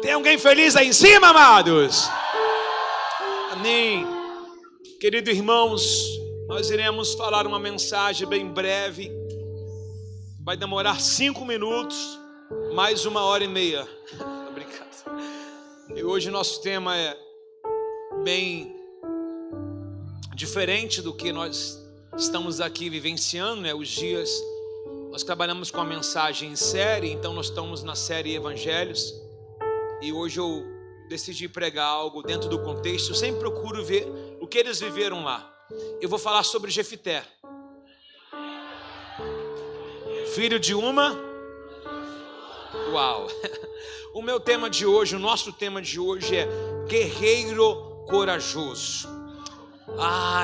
Tem alguém feliz aí em cima, amados? Amém. Queridos irmãos, nós iremos falar uma mensagem bem breve. Vai demorar 5 minutos, mais 1h30. Tô brincando. E hoje nosso tema é bem diferente do que nós estamos aqui vivenciando, né? Os dias, nós trabalhamos com a mensagem em série, então nós estamos na série Evangelhos. E hoje eu decidi pregar algo dentro do contexto. Eu sempre procuro ver o que eles viveram lá. Eu vou falar sobre Jefité, filho de uma... Uau! O meu tema de hoje, o nosso tema de hoje é guerreiro corajoso.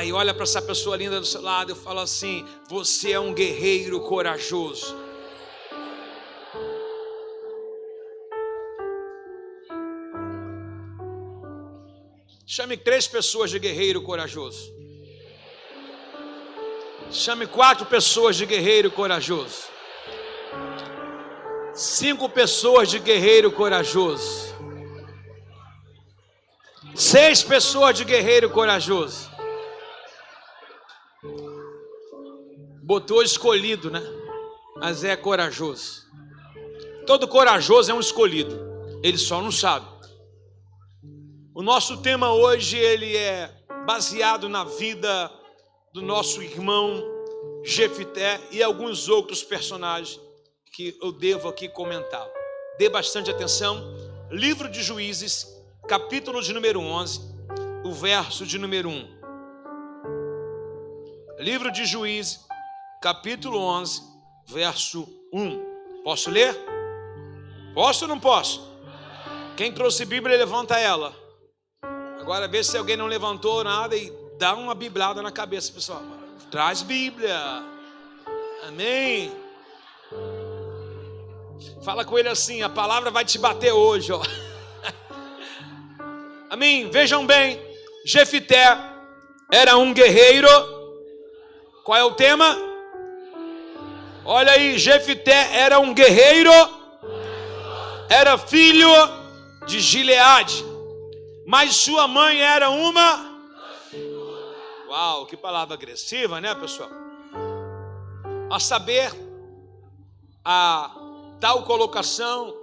E olha para essa pessoa linda do seu lado, eu falo assim: você é um guerreiro corajoso. Chame 3 pessoas de guerreiro corajoso. Chame 4 pessoas de guerreiro corajoso. 5 pessoas de guerreiro corajoso. 6 pessoas de guerreiro corajoso. Botou escolhido, né? Mas é corajoso. Todo corajoso é um escolhido. Ele só não sabe. O nosso tema hoje, ele é baseado na vida do nosso irmão Jefité e alguns outros personagens que eu devo aqui comentar. Dê bastante atenção. Livro de Juízes, capítulo de número 11, o verso de número 1. Livro de Juízes, capítulo 11, verso 1. Posso ler? Posso ou não posso? Quem trouxe Bíblia, levanta ela. Agora vê se alguém não levantou nada e dá uma biblada na cabeça, pessoal. Traz Bíblia. Amém. Fala com ele assim: a palavra vai te bater hoje, ó. Amém. Vejam bem, Jefité era um guerreiro. Qual é o tema? Olha aí, Jefité era um guerreiro. Era filho de Gileade, mas sua mãe era uma... Uau, que palavra agressiva, né, pessoal? A saber, a tal colocação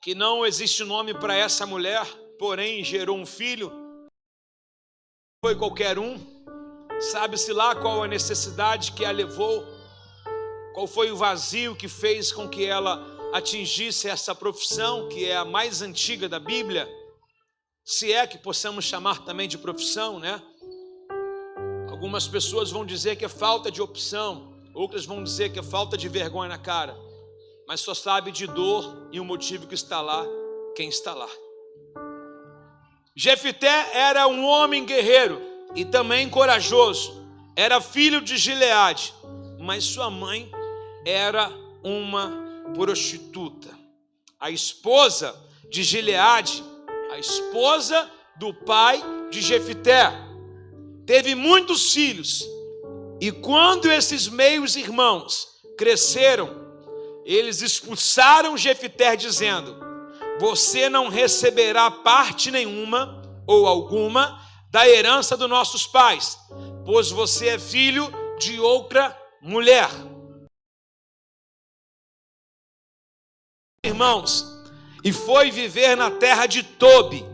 que não existe nome para essa mulher, porém gerou um filho. Foi qualquer um. Sabe-se lá qual a necessidade que a levou, qual foi o vazio que fez com que ela atingisse essa profissão, que é a mais antiga da Bíblia, se é que possamos chamar também de profissão, né? Algumas pessoas vão dizer que é falta de opção, outras vão dizer que é falta de vergonha na cara, mas só sabe de dor e o motivo que está lá, quem está lá. Jefité era um homem guerreiro e também corajoso, era filho de Gileade, mas sua mãe era uma prostituta. A esposa de Gileade, a esposa do pai de Jefité, teve muitos filhos, e quando esses meios irmãos cresceram, eles expulsaram Jefité dizendo: você não receberá parte nenhuma ou alguma da herança dos nossos pais, pois você é filho de outra mulher. Irmãos, e foi viver na terra de Tobi.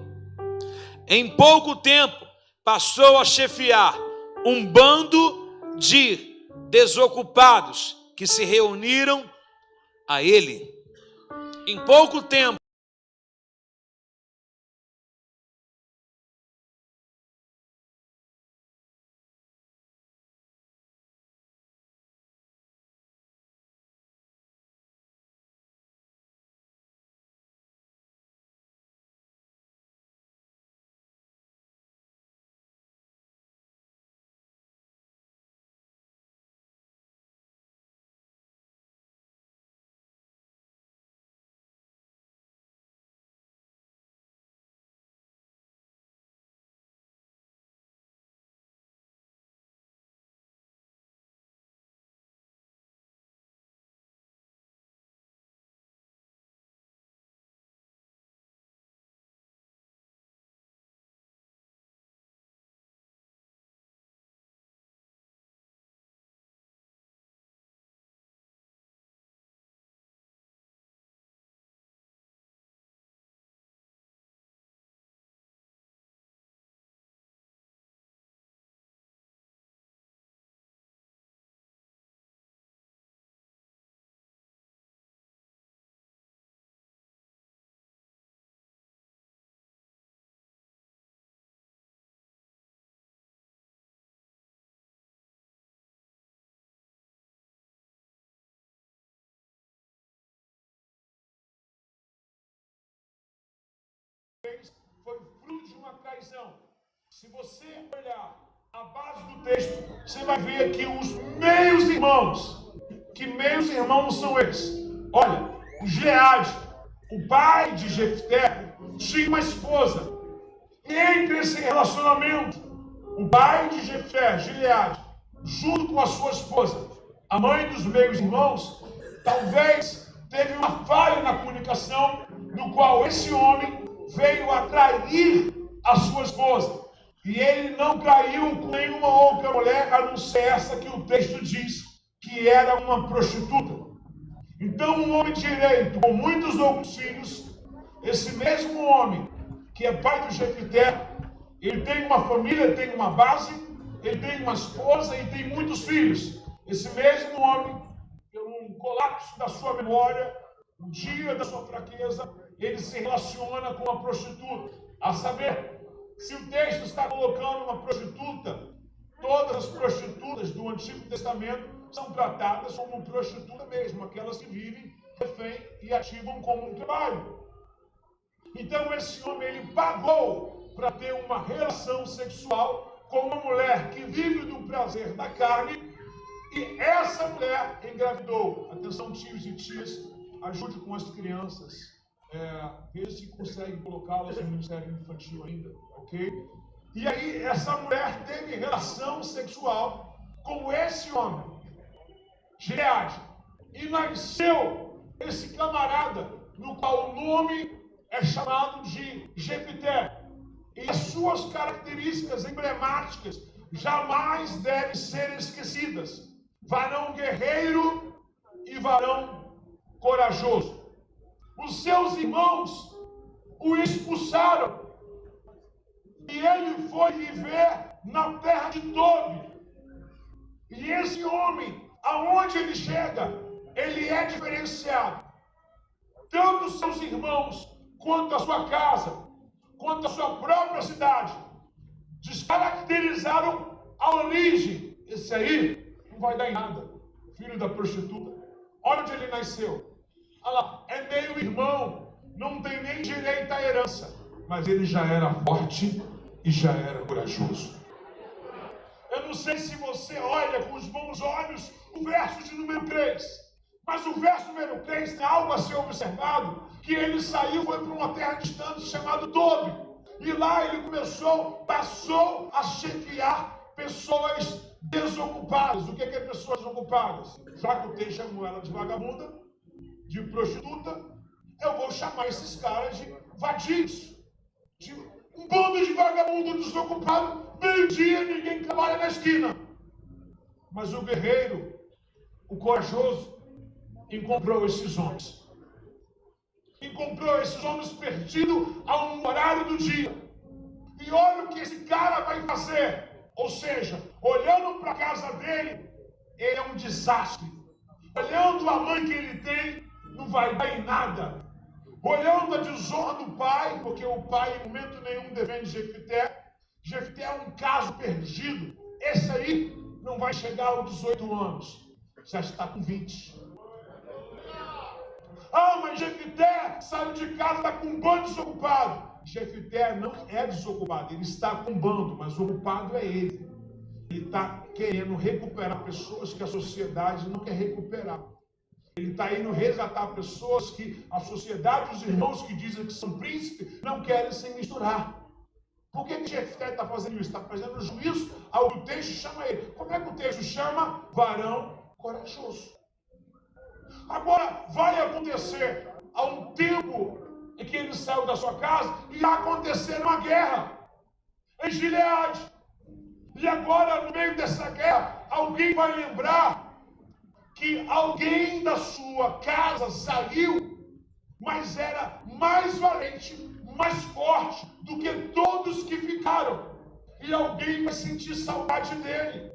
Em pouco tempo passou a chefiar um bando de desocupados que se reuniram a ele. Em pouco tempo foi fruto de uma traição. Se você olhar a base do texto, você vai ver que os meios irmãos, que meios irmãos são eles? Olha, o Gileade, o pai de Jefté, tinha uma esposa. E entre esse relacionamento, o pai de Jefté, Gileade, junto com a sua esposa, a mãe dos meios irmãos, talvez teve uma falha na comunicação, no qual esse homem veio a trair a sua esposa. E ele não traiu com nenhuma outra mulher, a não ser essa que o texto diz que era uma prostituta. Então, um homem direito, com muitos outros filhos, esse mesmo homem, que é pai do Jefté, ele tem uma família, ele tem uma base, ele tem uma esposa e tem muitos filhos. Esse mesmo homem, pelo um colapso da sua memória, um dia da sua fraqueza, ele se relaciona com uma prostituta. A saber, se o texto está colocando uma prostituta, todas as prostitutas do Antigo Testamento são tratadas como prostituta mesmo, aquelas que vivem, refém e ativam como um trabalho. Então esse homem, ele pagou para ter uma relação sexual com uma mulher que vive do prazer da carne, e essa mulher engravidou. Atenção, tios e tias, ajude com as crianças, veja se consegue colocá-las no ministério infantil ainda, ok? E aí essa mulher teve relação sexual com esse homem, Gileade, e nasceu esse camarada, no qual o nome é chamado de Jefté. E as suas características emblemáticas jamais devem ser esquecidas. Varão guerreiro e varão corajoso. Os seus irmãos o expulsaram e ele foi viver na terra de Tobi. E esse homem, aonde ele chega, ele é diferenciado. Tanto os seus irmãos, quanto a sua casa, quanto a sua própria cidade, descaracterizaram a origem. Esse aí não vai dar em nada, filho da prostituta. Olha onde ele nasceu. Olha lá, é meio irmão, não tem nem direito à herança, mas ele já era forte e já era corajoso. Eu não sei se você olha com os bons olhos o verso de número 3, mas o verso número 3 tem algo a ser observado, que ele saiu, foi para uma terra distante chamada Tobi, e lá ele passou a chefiar pessoas desocupadas. O que é pessoas desocupadas? Já que o texto chamou ela de vagabunda, de prostituta, eu vou chamar esses caras de vadios, de um bando de vagabundo desocupado. Meio-dia, ninguém trabalha na esquina. Mas o guerreiro, o corajoso, encontrou esses homens. Encontrou esses homens perdidos a um horário do dia. E olha o que esse cara vai fazer. Ou seja, olhando para a casa dele, ele é um desastre. Olhando a mãe que ele tem, não vai dar em nada. Olhando a desonra do pai, porque o pai em momento nenhum defende Jefté. Jefté é um caso perdido. Esse aí não vai chegar aos 18 anos. Já está com 20. Ah, mas Jefté saiu de casa, está com um bando desocupado. Jefté não é desocupado, ele está com um bando, mas o ocupado é ele. Ele está querendo recuperar pessoas que a sociedade não quer recuperar. Ele está indo resgatar pessoas que a sociedade, os irmãos que dizem que são príncipes, não querem se misturar. Por que Jefté está fazendo isso? Está fazendo juízo ao que o texto chama ele. Como é que o texto chama? Varão corajoso. Agora, vai acontecer há um tempo em que ele saiu da sua casa e ia acontecer uma guerra em Gileade. E agora, no meio dessa guerra, alguém vai lembrar que alguém da sua casa saiu, mas era mais valente, mais forte do que todos que ficaram. E alguém vai sentir saudade dele.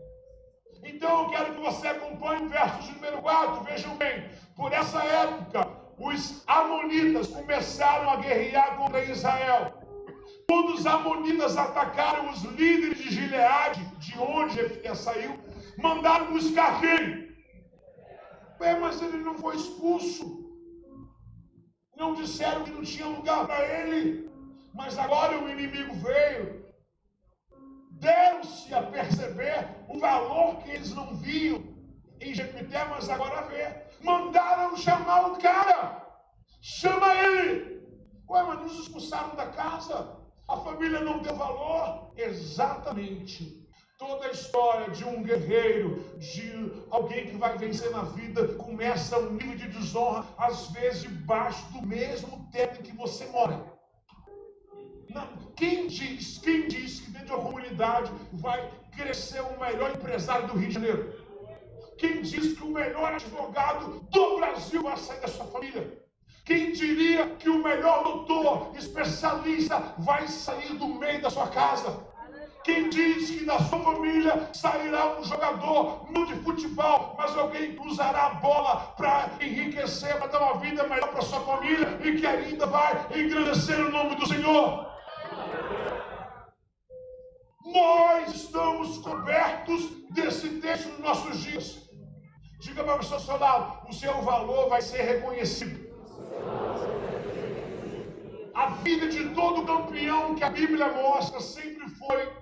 Então eu quero que você acompanhe o verso de número 4. Vejam bem, por essa época, os amonitas começaram a guerrear contra Israel. Quando os amonitas atacaram os líderes de Gileade, de onde Jefté saiu, mandaram buscar quem? Mas ele não foi expulso. Não disseram que não tinha lugar para ele. mas agora o inimigo veio. Deram-se a perceber o valor que eles não viam em Jefité, mas agora vê. Mandaram chamar o cara. Chama ele. Ué, mas nos expulsaram da casa. A família não deu valor. Exatamente. Toda a história de um guerreiro, de alguém que vai vencer na vida, começa um nível de desonra, às vezes debaixo do mesmo teto em que você mora. Quem diz que dentro de uma comunidade vai crescer o melhor empresário do Rio de Janeiro? Quem diz que o melhor advogado do Brasil vai sair da sua família? Quem diria que o melhor doutor, especialista, vai sair do meio da sua casa? Quem diz que da sua família sairá um jogador, não de futebol, mas alguém que usará a bola para enriquecer, para dar uma vida melhor para sua família e que ainda vai engrandecer o nome do Senhor? Nós estamos cobertos desse texto nos nossos dias. Diga para o seu soldado, o seu valor vai ser reconhecido. A vida de todo campeão que a Bíblia mostra sempre foi,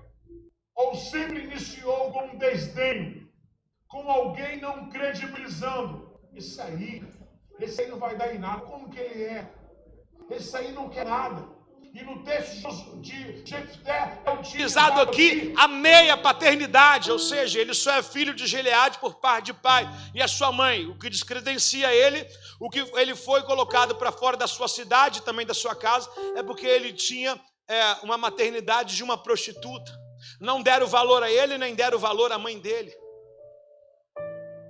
ou sempre iniciou com um desdém, com alguém não credibilizando. Esse aí não vai dar em nada. Como que ele é? Esse aí não quer nada. E no texto de Jefté é utilizado aqui a meia paternidade, ou seja, ele só é filho de Gileade por parte de pai. E a sua mãe, o que descredencia ele, o que ele foi colocado para fora da sua cidade, também da sua casa, é porque ele tinha uma maternidade de uma prostituta. Não deram valor a ele, nem deram valor à mãe dele.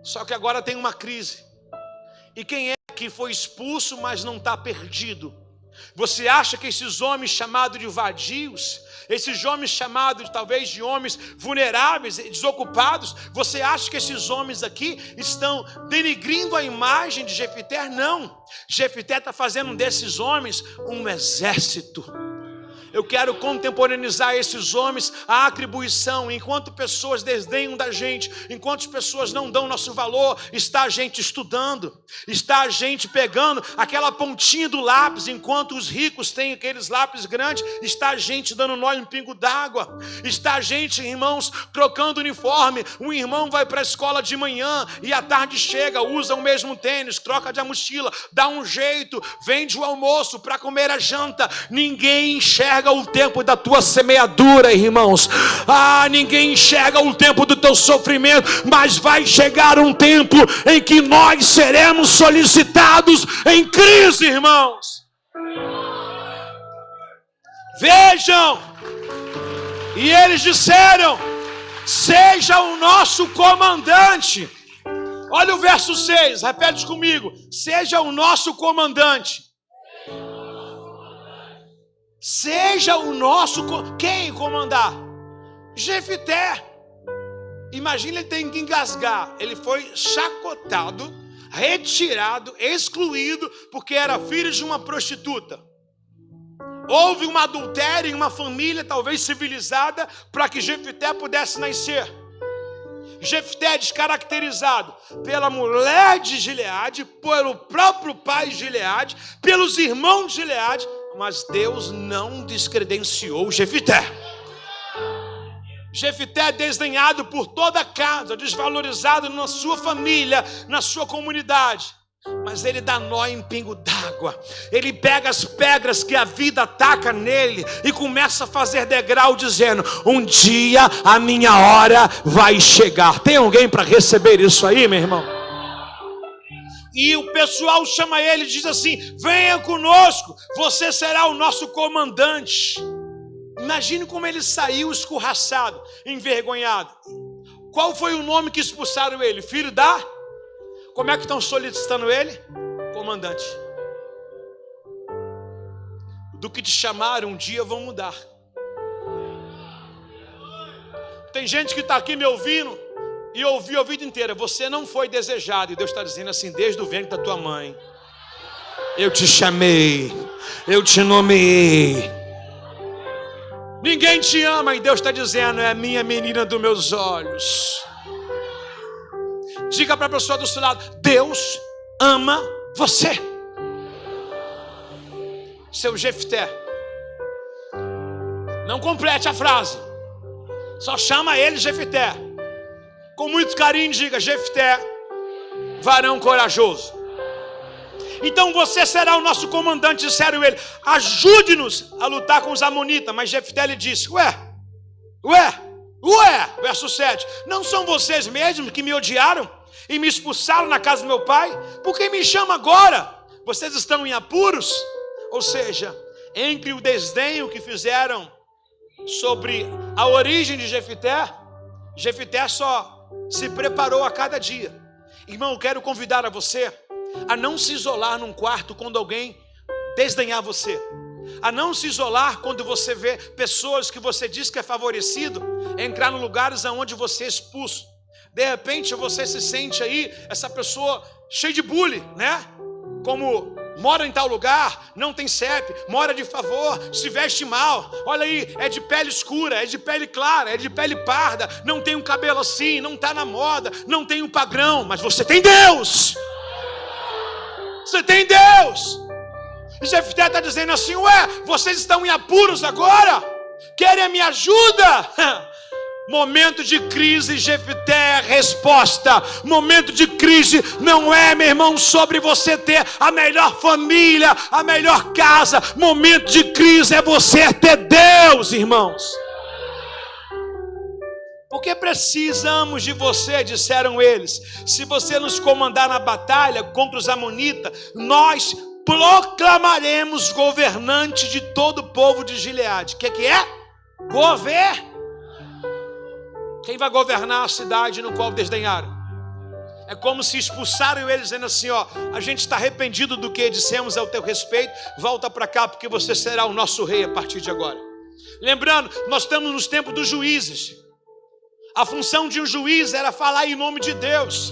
Só que agora tem uma crise. E quem é que foi expulso, mas não está perdido? Você acha que esses homens chamados de vadios, esses homens chamados talvez de homens vulneráveis, desocupados, você acha que esses homens aqui estão denigrindo a imagem de Jefité? Não. Jefité está fazendo desses homens um exército. Eu quero contemporaneizar esses homens à atribuição. Enquanto pessoas desdenham da gente, enquanto as pessoas não dão nosso valor, está a gente estudando, está a gente pegando aquela pontinha do lápis, enquanto os ricos têm aqueles lápis grandes, está a gente dando nó em pingo d'água, está a gente, irmãos, trocando uniforme. Um irmão vai para a escola de manhã e à tarde chega, usa o mesmo tênis, troca de mochila, dá um jeito, vende o almoço para comer a janta. Ninguém enxerga o tempo da tua semeadura, irmãos. Ninguém enxerga o tempo do teu sofrimento, mas vai chegar um tempo em que nós seremos solicitados em crise, irmãos. Vejam, e eles disseram: seja o nosso comandante. Olha o verso 6, repete comigo: seja o nosso comandante. Seja o nosso... Quem comandar? Jefité. Imagina, ele tem que engasgar. Ele foi chacotado, retirado, excluído, porque era filho de uma prostituta. Houve um adultério em uma família talvez civilizada para que Jefité pudesse nascer. Jefté é descaracterizado pela mulher de Gileade, pelo próprio pai de Gileade, pelos irmãos de Gileade, mas Deus não descredenciou Jefité. Jefité é desdenhado por toda a casa, desvalorizado na sua família, na sua comunidade. Mas ele dá nó em pingo d'água. Ele pega as pedras que a vida ataca nele e começa a fazer degrau, dizendo: um dia a minha hora vai chegar. Tem alguém para receber isso aí, meu irmão? E o pessoal chama ele e diz assim: venha conosco, você será o nosso comandante. Imagine como ele saiu escorraçado, envergonhado. Qual foi o nome que expulsaram ele? Filho da... Como é que estão solicitando ele? Comandante. Do que te chamaram, um dia vão mudar. Tem gente que está aqui me ouvindo e ouviu a vida inteira: você não foi desejado. E Deus está dizendo assim: desde o ventre da tua mãe eu te chamei, eu te nomeei. Ninguém te ama, e Deus está dizendo: é a minha menina dos meus olhos. Diga para a pessoa do seu lado: Deus ama você. Seu Jefté, Não complete a frase. Só chama ele Jefité. Com muito carinho diga: Jefité, varão corajoso. Então você será o nosso comandante, disseram ele. Ajude-nos a lutar com os amonitas. Mas Jefté lhe disse: Ué, verso 7. Não são vocês mesmos que me odiaram e me expulsaram na casa do meu pai? Por que me chama agora? Vocês estão em apuros? Ou seja, entre o desdenho que fizeram sobre a origem de Jefté, Jefté só se preparou a cada dia. Irmão, eu quero convidar a você a não se isolar num quarto quando alguém desdenhar você, a não se isolar quando você vê pessoas que você diz que é favorecido entrar em lugares onde você é expulso. De repente você se sente aí essa pessoa cheia de bullying, né? Como mora em tal lugar, não tem CEP, mora de favor, se veste mal. Olha aí, é de pele escura, é de pele clara, é de pele parda, não tem um cabelo assim, não está na moda, não tem um padrão, mas você tem Deus. Você tem Deus. E Jefté está dizendo assim: ué, vocês estão em apuros agora? Querem a minha ajuda? Momento de crise, Jefté é a resposta. Momento de crise não é, meu irmão, sobre você ter a melhor família, a melhor casa. Momento de crise é você ter Deus, irmãos. Porque precisamos de você, disseram eles. Se você nos comandar na batalha contra os amonitas, nós proclamaremos governante de todo o povo de Gileade. O que é? Quem vai governar a cidade no qual desdenharam? É como se expulsaram eles, dizendo assim: ó, a gente está arrependido do que dissemos ao teu respeito, volta para cá porque você será o nosso rei a partir de agora. Lembrando, nós estamos nos tempos dos juízes. A função de um juiz era falar em nome de Deus,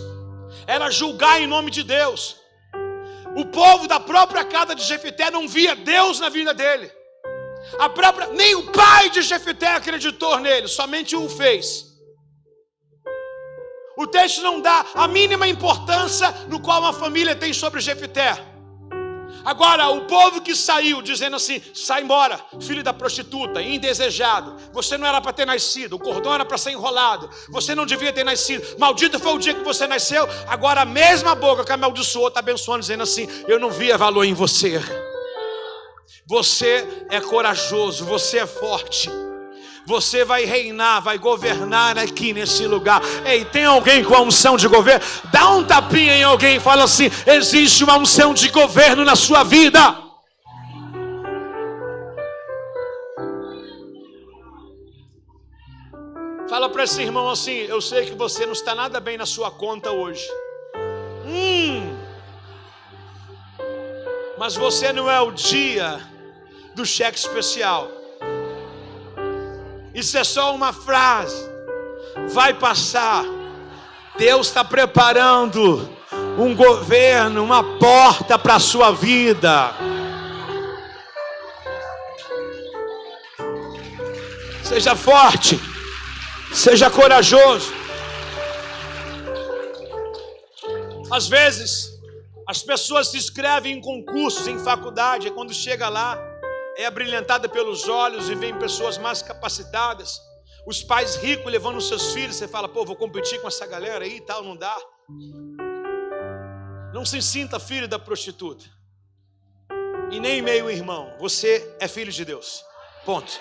era julgar em nome de Deus. O povo da própria casa de Jefté não via Deus na vida dele. Nem o pai de Jefté acreditou nele, somente o fez. O texto não dá a mínima importância no qual uma família tem sobre Jefté. Agora, o povo que saiu dizendo assim: sai embora, filho da prostituta, indesejado. Você não era para ter nascido, o cordão era para ser enrolado. Você não devia ter nascido. Maldito foi o dia que você nasceu. Agora a mesma boca que amaldiçoou está abençoando, dizendo assim: eu não via valor em você. Você é corajoso, você é forte. Você vai reinar, vai governar aqui nesse lugar. Ei, tem alguém com a unção de governo? Dá um tapinha em alguém e fala assim: existe uma unção de governo na sua vida. Fala para esse irmão assim: eu sei que você não está nada bem na sua conta hoje. Mas você não é o dia do cheque especial. Isso é só uma frase. Vai passar. Deus está preparando um governo, uma porta para a sua vida. Seja forte. Seja corajoso. Às vezes, as pessoas se inscrevem em concursos, em faculdade, e quando chega lá, é abrilhantada pelos olhos e vem pessoas mais capacitadas. Os pais ricos levando os seus filhos, você fala: pô, vou competir com essa galera aí e tal, não dá. Não se sinta filho da prostituta. E nem meio irmão, você é filho de Deus. Ponto.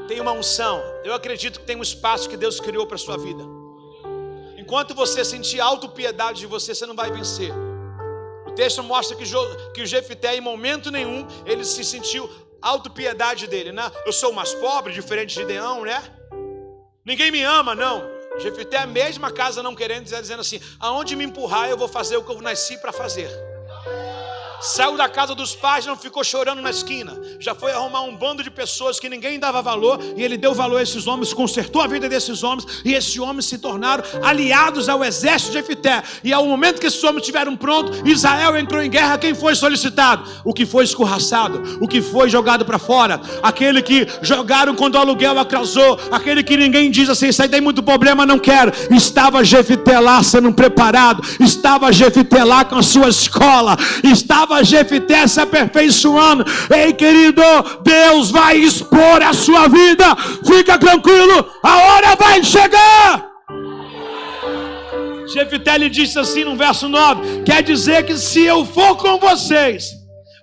Tem uma unção. Eu acredito que tem um espaço que Deus criou para a sua vida. Enquanto você sentir autopiedade de você, você não vai vencer. O texto mostra que o Jefté, em momento nenhum, ele se sentiu autopiedade dele, né? Eu sou o mais pobre, diferente de Gideão, né? Ninguém me ama, não. Jefté, a mesma casa não querendo, dizendo assim: aonde me empurrar eu vou fazer o que eu nasci para fazer. Saiu da casa dos pais, não ficou chorando na esquina. Já foi arrumar um bando de pessoas que ninguém dava valor, e ele deu valor a esses homens, consertou a vida desses homens, e esses homens se tornaram aliados ao exército de Jefté. E ao momento que esses homens estiveram prontos, Israel entrou em guerra. Quem foi solicitado? O que foi escorraçado, o que foi jogado para fora, aquele que jogaram quando o aluguel atrasou, aquele que ninguém diz assim: isso aí tem muito problema, não quero. Estava Jefté lá sendo preparado, estava Jefté lá com a sua escola, estava estava Jefité se aperfeiçoando. Ei, querido, Deus vai expor a sua vida. Fica tranquilo, a hora vai chegar. Jefité lhe disse assim no verso 9: quer dizer que se eu for com vocês,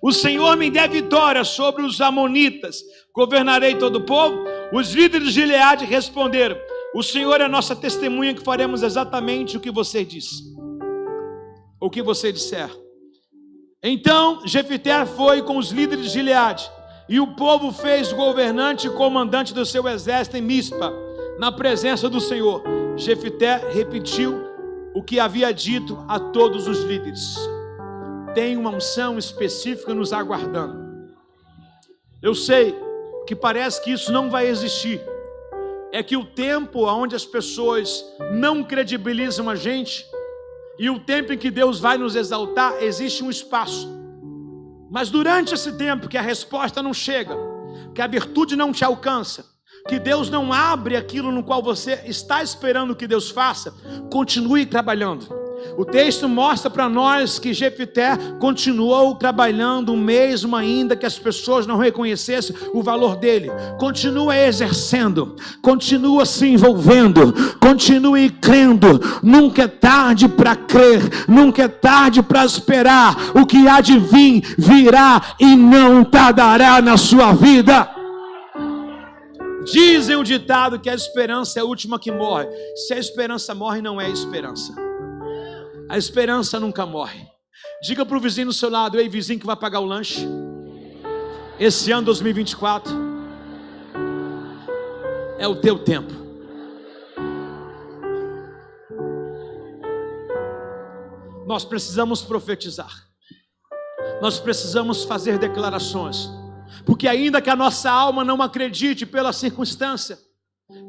o Senhor me der vitória sobre os amonitas, governarei todo o povo? Os líderes de Gileade responderam: o Senhor é nossa testemunha que faremos exatamente o que você disse, o que você disser. Então Jefité foi com os líderes de Gileade, e o povo fez governante e comandante do seu exército em Mispa, na presença do Senhor. Jefité repetiu o que havia dito a todos os líderes. Tem uma unção específica nos aguardando. Eu sei que parece que isso não vai existir. É que o tempo onde as pessoas não credibilizam a gente e o tempo em que Deus vai nos exaltar, existe um espaço. Mas durante esse tempo que a resposta não chega, que a virtude não te alcança, que Deus não abre aquilo no qual você está esperando que Deus faça, continue trabalhando. O texto mostra para nós que Jefité continuou trabalhando mesmo ainda que as pessoas não reconhecessem o valor dele. Continua exercendo, continua se envolvendo, continue crendo. Nunca é tarde para crer, nunca é tarde para esperar. O que há de vir, virá e não tardará na sua vida. Dizem o ditado que a esperança é a última que morre. Se a esperança morre, não é esperança. A esperança nunca morre. Diga para o vizinho do seu lado: ei, vizinho que vai pagar o lanche esse ano 2024 é o teu tempo. Nós precisamos profetizar. Nós precisamos fazer declarações. Porque ainda que a nossa alma não acredite pela circunstância,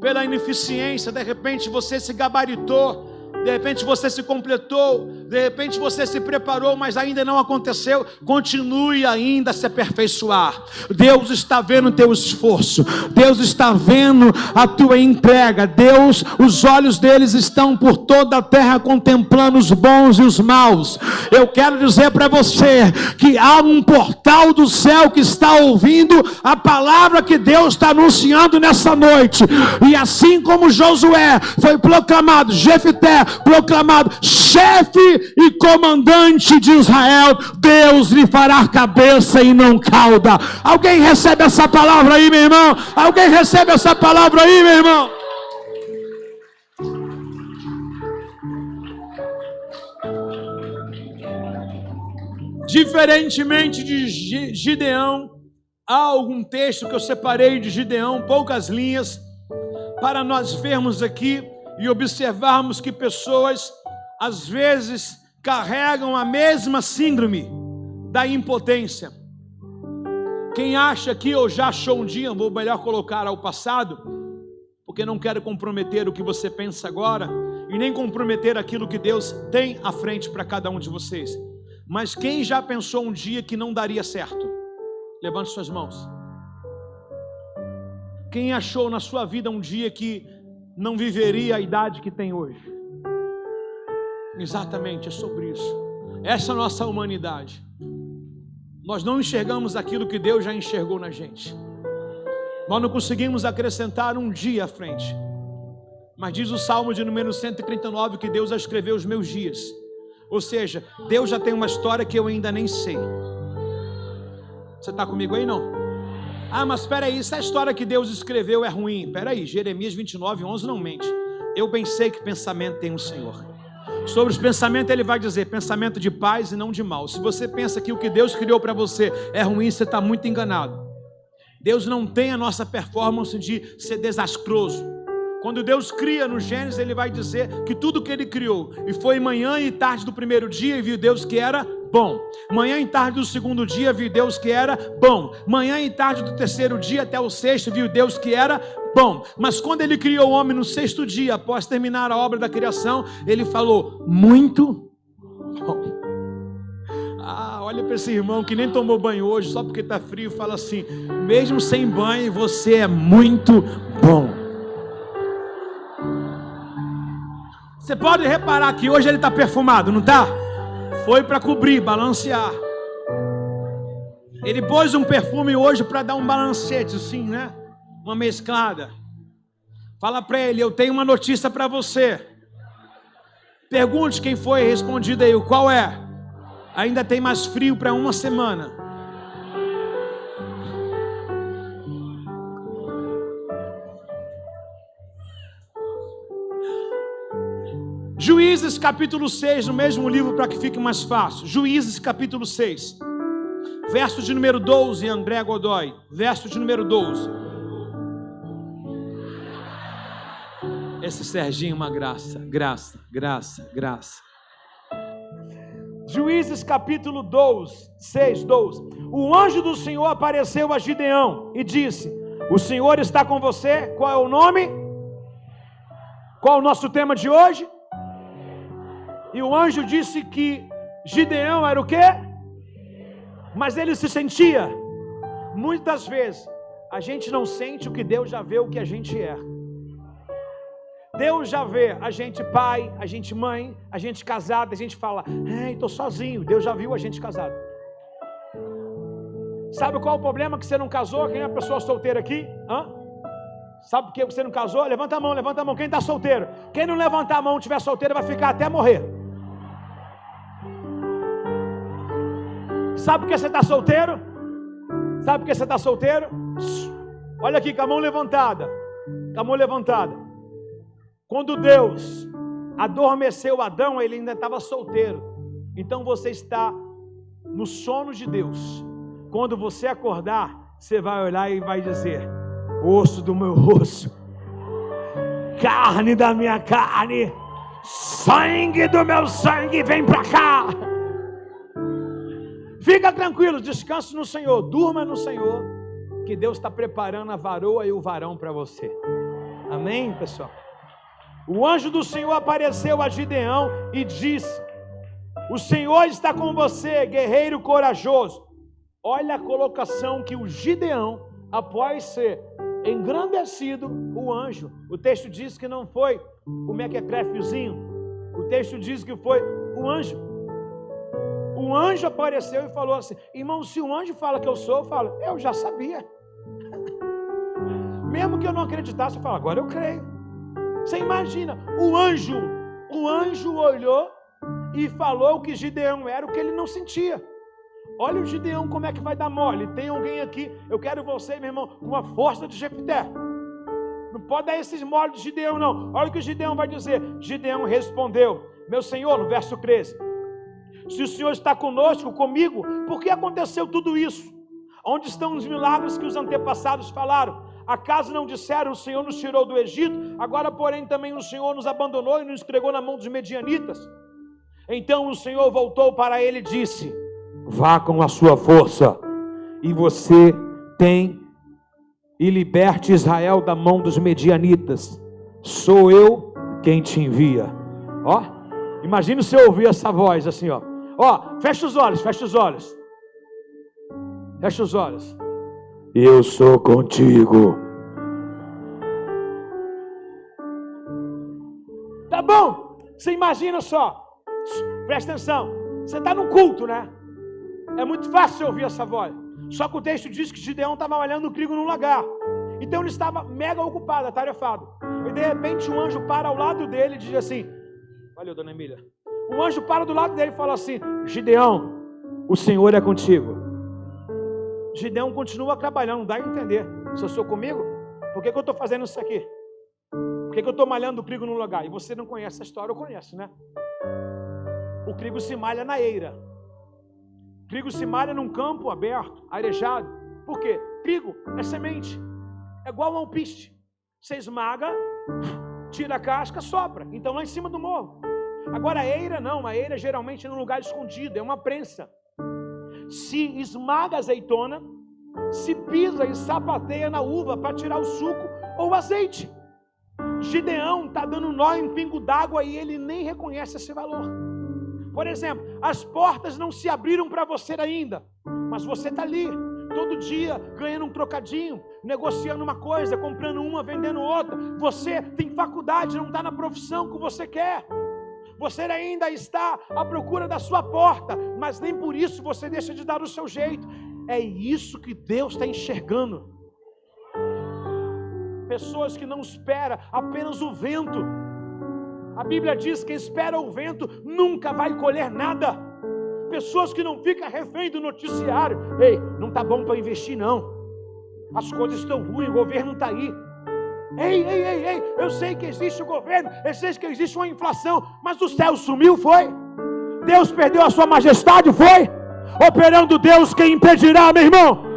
pela ineficiência, de repente você se gabaritou, de repente você se completou, de repente você se preparou, mas ainda não aconteceu. Continue ainda a se aperfeiçoar. Deus está vendo o teu esforço, Deus está vendo a tua entrega. Deus, os olhos deles estão por toda a terra contemplando os bons e os maus. Eu quero dizer para você que há um portal do céu que está ouvindo a palavra que Deus está anunciando nessa noite. E assim como Josué foi proclamado, Jefité proclamado chefe e comandante de Israel, Deus lhe fará cabeça e não cauda. Alguém recebe essa palavra aí, meu irmão? Alguém recebe essa palavra aí, meu irmão? Diferentemente de Gideão, há algum texto que eu separei de Gideão, poucas linhas, para nós vermos aqui e observarmos que pessoas às vezes carregam a mesma síndrome da impotência. Quem acha que eu já achou um dia, vou melhor colocar ao passado, porque não quero comprometer o que você pensa agora e nem comprometer aquilo que Deus tem à frente para cada um de vocês. Mas quem já pensou um dia que não daria certo? Levante suas mãos. Quem achou na sua vida um dia que não viveria a idade que tem hoje? Exatamente, é sobre isso. Essa é a nossa humanidade. Nós não enxergamos aquilo que Deus já enxergou na gente. Nós não conseguimos acrescentar um dia à frente. Mas diz o Salmo de número 139 que Deus já escreveu os meus dias. Ou seja, Deus já tem uma história que eu ainda nem sei. Você está comigo aí, não? Ah, mas espera aí, se a história que Deus escreveu é ruim, espera aí, Jeremias 29:11 não mente. Eu bem sei que pensamento tem o Senhor. Sobre os pensamentos ele vai dizer, pensamento de paz e não de mal. Se você pensa que o que Deus criou para você é ruim, você está muito enganado. Deus não tem a nossa performance de ser desastroso. Quando Deus cria no Gênesis, ele vai dizer que tudo que ele criou, e foi manhã e tarde do primeiro dia, e viu Deus que era bom. Manhã e tarde do segundo dia, viu Deus que era bom. Manhã e tarde do terceiro dia até o sexto, viu Deus que era bom. Mas quando ele criou o homem no sexto dia, após terminar a obra da criação, ele falou, muito bom. Olha para esse irmão que nem tomou banho hoje, só porque está frio, fala assim, mesmo sem banho, você é muito bom. Você pode reparar que hoje ele está perfumado, não está? Foi para cobrir, balancear. Ele pôs um perfume hoje para dar um balancete, assim, né? Uma mesclada. Fala para ele, eu tenho uma notícia para você. Pergunte quem foi respondido aí, qual é? Ainda tem mais frio para uma semana. Juízes capítulo 6, no mesmo livro para que fique mais fácil. Juízes capítulo 6, verso de número 12, André Godoy. Verso de número 12. Esse Serginho, uma graça. Juízes capítulo 6, 12. O anjo do Senhor apareceu a Gideão e disse: o Senhor está com você. Qual é o nome? Qual é o nosso tema de hoje? E o anjo disse que Gideão era o quê? Mas ele se sentia. Muitas vezes a gente não sente o que Deus já vê o que a gente é. Deus já vê a gente pai, a gente mãe, a gente casado, a gente fala, estou sozinho. Deus já viu a gente casado. Sabe qual é o problema que você não casou? Quem é a pessoa solteira aqui? Sabe por que você não casou? Levanta a mão. Quem está solteiro? Quem não levantar a mão, estiver solteiro, vai ficar até morrer. Sabe por que você está solteiro? Olha aqui, com a mão levantada. Quando Deus adormeceu Adão, ele ainda estava solteiro. Então você está no sono de Deus. Quando você acordar, você vai olhar e vai dizer: osso do meu osso, carne da minha carne, sangue do meu sangue, vem para cá. Fica tranquilo, descanse no Senhor, durma no Senhor, que Deus está preparando a varoa e o varão para você. Amém, pessoal? O anjo do Senhor apareceu a Gideão e disse: o Senhor está com você, guerreiro corajoso. Olha a colocação que o Gideão, após ser engrandecido, o anjo, o texto diz que não foi o mequetrefezinho, o texto diz que foi o anjo. O anjo apareceu e falou assim: irmão, se o anjo fala que eu sou, eu falo, eu já sabia. Mesmo que eu não acreditasse, eu falo, agora eu creio. Você imagina, o anjo olhou e falou que Gideão era o que ele não sentia. Olha o Gideão como é que vai dar mole. Tem alguém aqui, eu quero você, meu irmão, com a força de Jefté. Não pode dar esses moles de Gideão, não. Olha o que o Gideão vai dizer. Gideão respondeu: meu Senhor, no verso 13, se o Senhor está conosco, comigo, por que aconteceu tudo isso? Onde estão os milagres que os antepassados falaram? Acaso não disseram, o Senhor nos tirou do Egito? Agora, porém, também o Senhor nos abandonou e nos entregou na mão dos medianitas. Então o Senhor voltou para ele e disse: vá com a sua força, e você tem e liberte Israel da mão dos medianitas. Sou eu quem te envia. Ó, imagina se eu ouvir essa voz assim, ó. Ó, fecha os olhos. Eu sou contigo. Tá bom? Você imagina só. Presta atenção. Você está num culto, né? É muito fácil você ouvir essa voz. Só que o texto diz que Gideão estava malhando o trigo num lagar. Então ele estava mega ocupado, atarefado. E de repente um anjo para ao lado dele e diz assim: valeu, dona Emília. O anjo para do lado dele e fala assim: Gideão, o Senhor é contigo. Gideão continua trabalhando, não dá a entender. Se eu sou comigo, por que eu estou fazendo isso aqui? Por que eu estou malhando o trigo no lugar? E você não conhece essa história, eu conheço, né? O trigo se malha na eira. O trigo se malha num campo aberto, arejado. Por quê? Trigo é semente. É igual a um alpiste. Você esmaga, tira a casca, sopra. Então lá em cima do morro. Agora a eira não. A eira geralmente é num lugar escondido. É uma prensa. Se esmaga a azeitona, se pisa e sapateia na uva para tirar o suco ou o azeite. Gideão está dando nó em pingo d'água e ele nem reconhece esse valor. Por exemplo, as portas não se abriram para você ainda, mas você está ali, todo dia, ganhando um trocadinho, negociando uma coisa, comprando uma, vendendo outra. Você tem faculdade, não está na profissão que você quer. Você ainda está à procura da sua porta, mas nem por isso você deixa de dar o seu jeito. É isso que Deus está enxergando. Pessoas que não esperam apenas o vento. A Bíblia diz que espera o vento nunca vai colher nada. Pessoas que não ficam refém do noticiário. Ei, não está bom para investir não. As coisas estão ruins, o governo não está aí. Ei, eu sei que existe o governo, eu sei que existe uma inflação, mas o céu sumiu, foi? Deus perdeu a sua majestade, foi? Operando Deus, quem impedirá, meu irmão?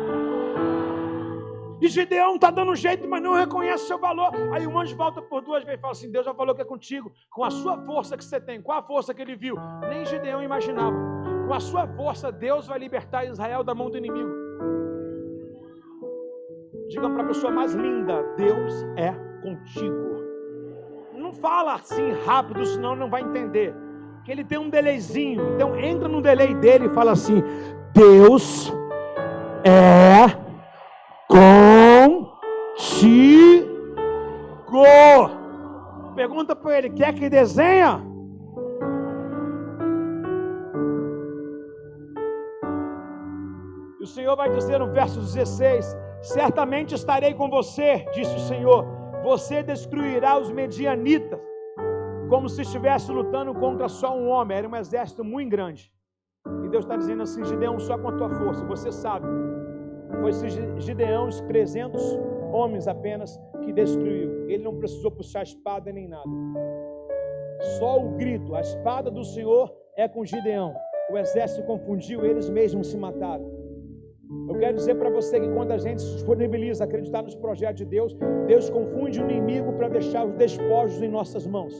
E Gideão está dando jeito, mas não reconhece seu valor. Aí o anjo volta por 2 vezes e fala assim: Deus já falou que é contigo, com a sua força que você tem. Qual a força que ele viu? Nem Gideão imaginava. Com a sua força, Deus vai libertar Israel da mão do inimigo. Diga para a pessoa mais linda: Deus é contigo. Não fala assim rápido, senão não vai entender. Que ele tem um delayzinho. Então entra no delay dele e fala assim: Deus é contigo. Pergunta para ele: quer que desenha? E o Senhor vai dizer no verso 16: certamente estarei com você, disse o Senhor. Você destruirá os medianitas, como se estivesse lutando contra só um homem. Era um exército muito grande. E Deus está dizendo assim: Gideão, só com a tua força, você sabe, foi Gideão, os 300 homens apenas, que destruiu. Ele não precisou puxar espada nem nada. Só o grito: a espada do Senhor é com Gideão. O exército confundiu, eles mesmos se mataram. Eu quero dizer para você que quando a gente se disponibiliza a acreditar nos projetos de Deus, Deus confunde o inimigo para deixar os despojos em nossas mãos.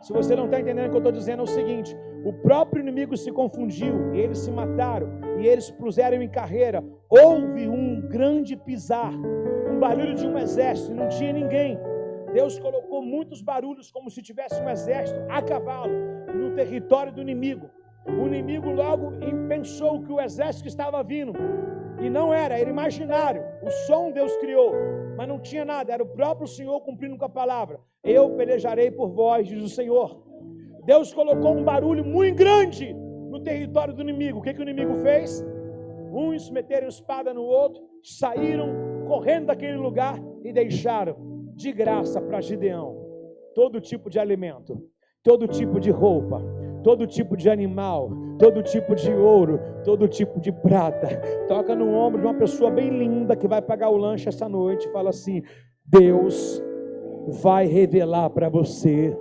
Se você não está entendendo o que eu estou dizendo, é o seguinte: o próprio inimigo se confundiu, eles se mataram e eles puseram em carreira. Houve um grande pisar, um barulho de um exército, e não tinha ninguém. Deus colocou muitos barulhos como se tivesse um exército a cavalo no território do inimigo. O inimigo logo pensou que o exército estava vindo, e não era imaginário. O som Deus criou, mas não tinha nada, era o próprio Senhor cumprindo com a palavra: eu pelejarei por vós, diz o Senhor. Deus colocou um barulho muito grande no território do inimigo. O que o inimigo fez? Uns meteram espada no outro, saíram correndo daquele lugar e deixaram de graça para Gideão todo tipo de alimento, todo tipo de roupa, todo tipo de animal, todo tipo de ouro, todo tipo de prata. Toca no ombro de uma pessoa bem linda que vai pagar o lanche essa noite e fala assim: Deus vai revelar para você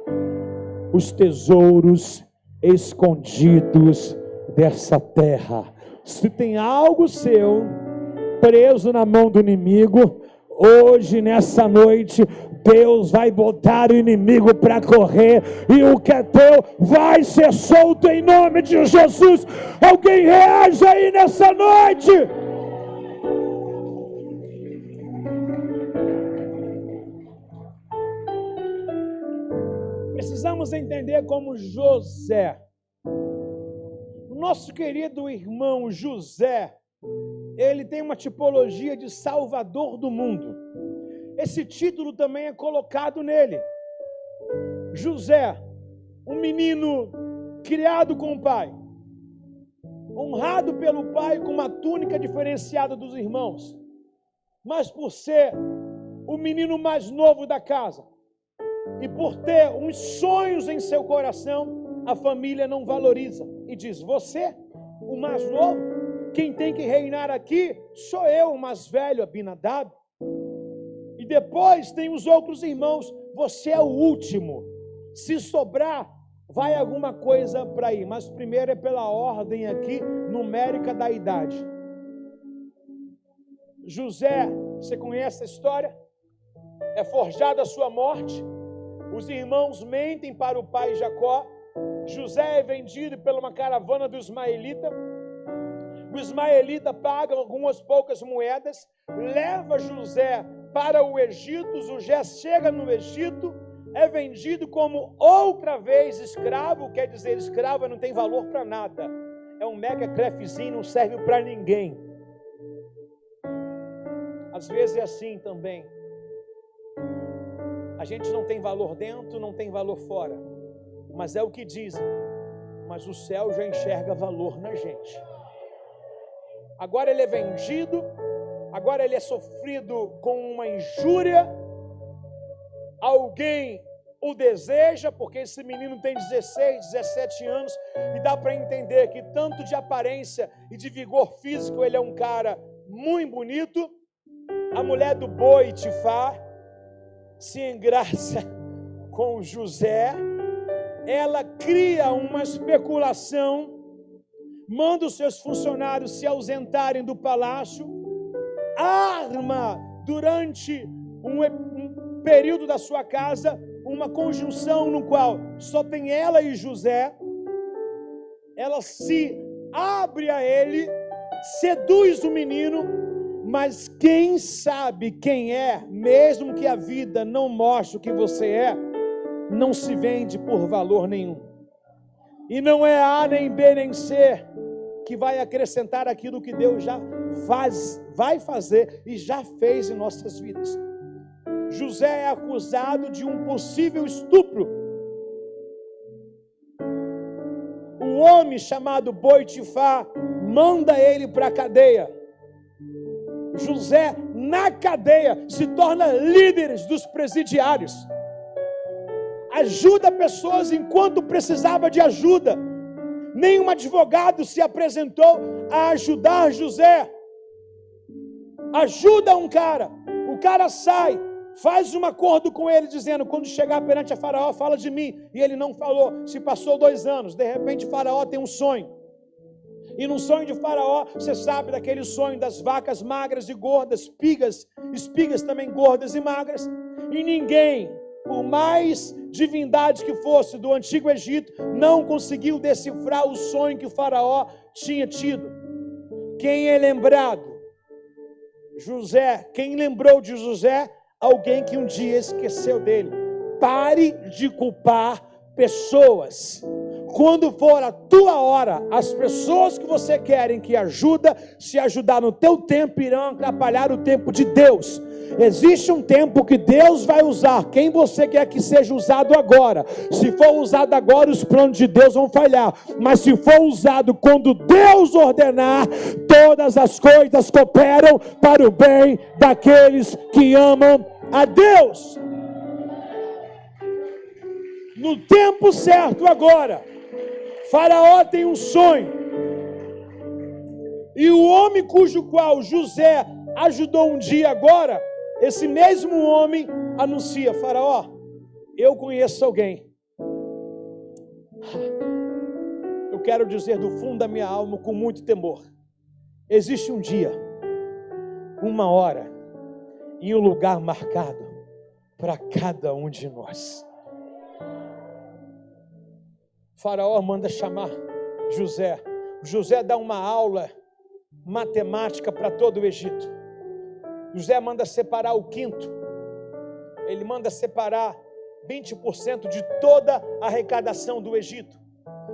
os tesouros escondidos dessa terra. Se tem algo seu preso na mão do inimigo, hoje, nessa noite, Deus vai botar o inimigo para correr, e o que é teu vai ser solto em nome de Jesus. Alguém reage aí nessa noite. Precisamos entender como José, o nosso querido irmão José, ele tem uma tipologia de salvador do mundo. Esse título também é colocado nele. José, um menino criado com o pai, honrado pelo pai com uma túnica diferenciada dos irmãos, mas por ser o menino mais novo da casa e por ter uns sonhos em seu coração, a família não valoriza e diz: você, o mais novo, quem tem que reinar aqui sou eu, o mais velho, Abinadab. E depois tem os outros irmãos, você é o último. Se sobrar, vai alguma coisa para aí. Mas primeiro é pela ordem aqui, numérica da idade. José, você conhece a história? É forjada a sua morte. Os irmãos mentem para o pai Jacó. José é vendido por uma caravana do ismaelita. O ismaelita paga algumas poucas moedas, leva José para o Egito. José chega no Egito, é vendido como outra vez escravo. Quer dizer, escravo não tem valor para nada, é um mequetrefezinho, não serve para ninguém. Às vezes é assim também. A gente não tem valor dentro, não tem valor fora, mas é o que dizem. Mas o céu já enxerga valor na gente. agora ele é vendido, agora ele é sofrido com uma injúria, alguém o deseja, porque esse menino tem 16, 17 anos, e dá para entender que tanto de aparência e de vigor físico ele é um cara muito bonito. A mulher do Potifar se engraça com José, ela cria uma especulação, manda os seus funcionários se ausentarem do palácio, arma durante um período da sua casa uma conjunção no qual só tem ela e José. Ela se abre a ele, seduz o menino, mas quem sabe quem é, mesmo que a vida não mostre o que você é, não se vende por valor nenhum. E não é A, nem B, nem C que vai acrescentar aquilo que Deus já vai fazer e já fez em nossas vidas. José é acusado de um possível estupro. O homem chamado Potifar manda ele para a cadeia. José, na cadeia, se torna líder dos presidiários. Ajuda pessoas enquanto precisava de ajuda. Nenhum advogado se apresentou a ajudar José. Ajuda um cara, o cara sai, faz um acordo com ele dizendo, quando chegar perante a Faraó, fala de mim. E ele não falou. Se passou 2 anos, de repente Faraó tem um sonho. E no sonho de Faraó, você sabe daquele sonho das vacas magras e gordas, espigas também gordas e magras. E ninguém, por mais divindade que fosse do antigo Egito, não conseguiu decifrar o sonho que o Faraó tinha tido. Quem é lembrado? José. Quem lembrou de José? Alguém que um dia esqueceu dele. Pare de culpar pessoas. Quando for a tua hora, as pessoas que você querem que ajuda, se ajudar no teu tempo, irão atrapalhar o tempo de Deus. Existe um tempo que Deus vai usar quem você quer que seja usado agora. Se for usado agora, os planos de Deus vão falhar. Mas se for usado quando Deus ordenar, todas as coisas cooperam para o bem daqueles que amam a Deus. No tempo certo agora, Faraó tem um sonho. E o homem cujo qual José ajudou um dia agora, esse mesmo homem anuncia: Faraó, eu conheço alguém. Eu quero dizer do fundo da minha alma, com muito temor, existe um dia, uma hora e um lugar marcado para cada um de nós. Faraó manda chamar José. José dá uma aula matemática para todo o Egito. José manda separar o quinto. Ele manda separar 20% de toda a arrecadação do Egito.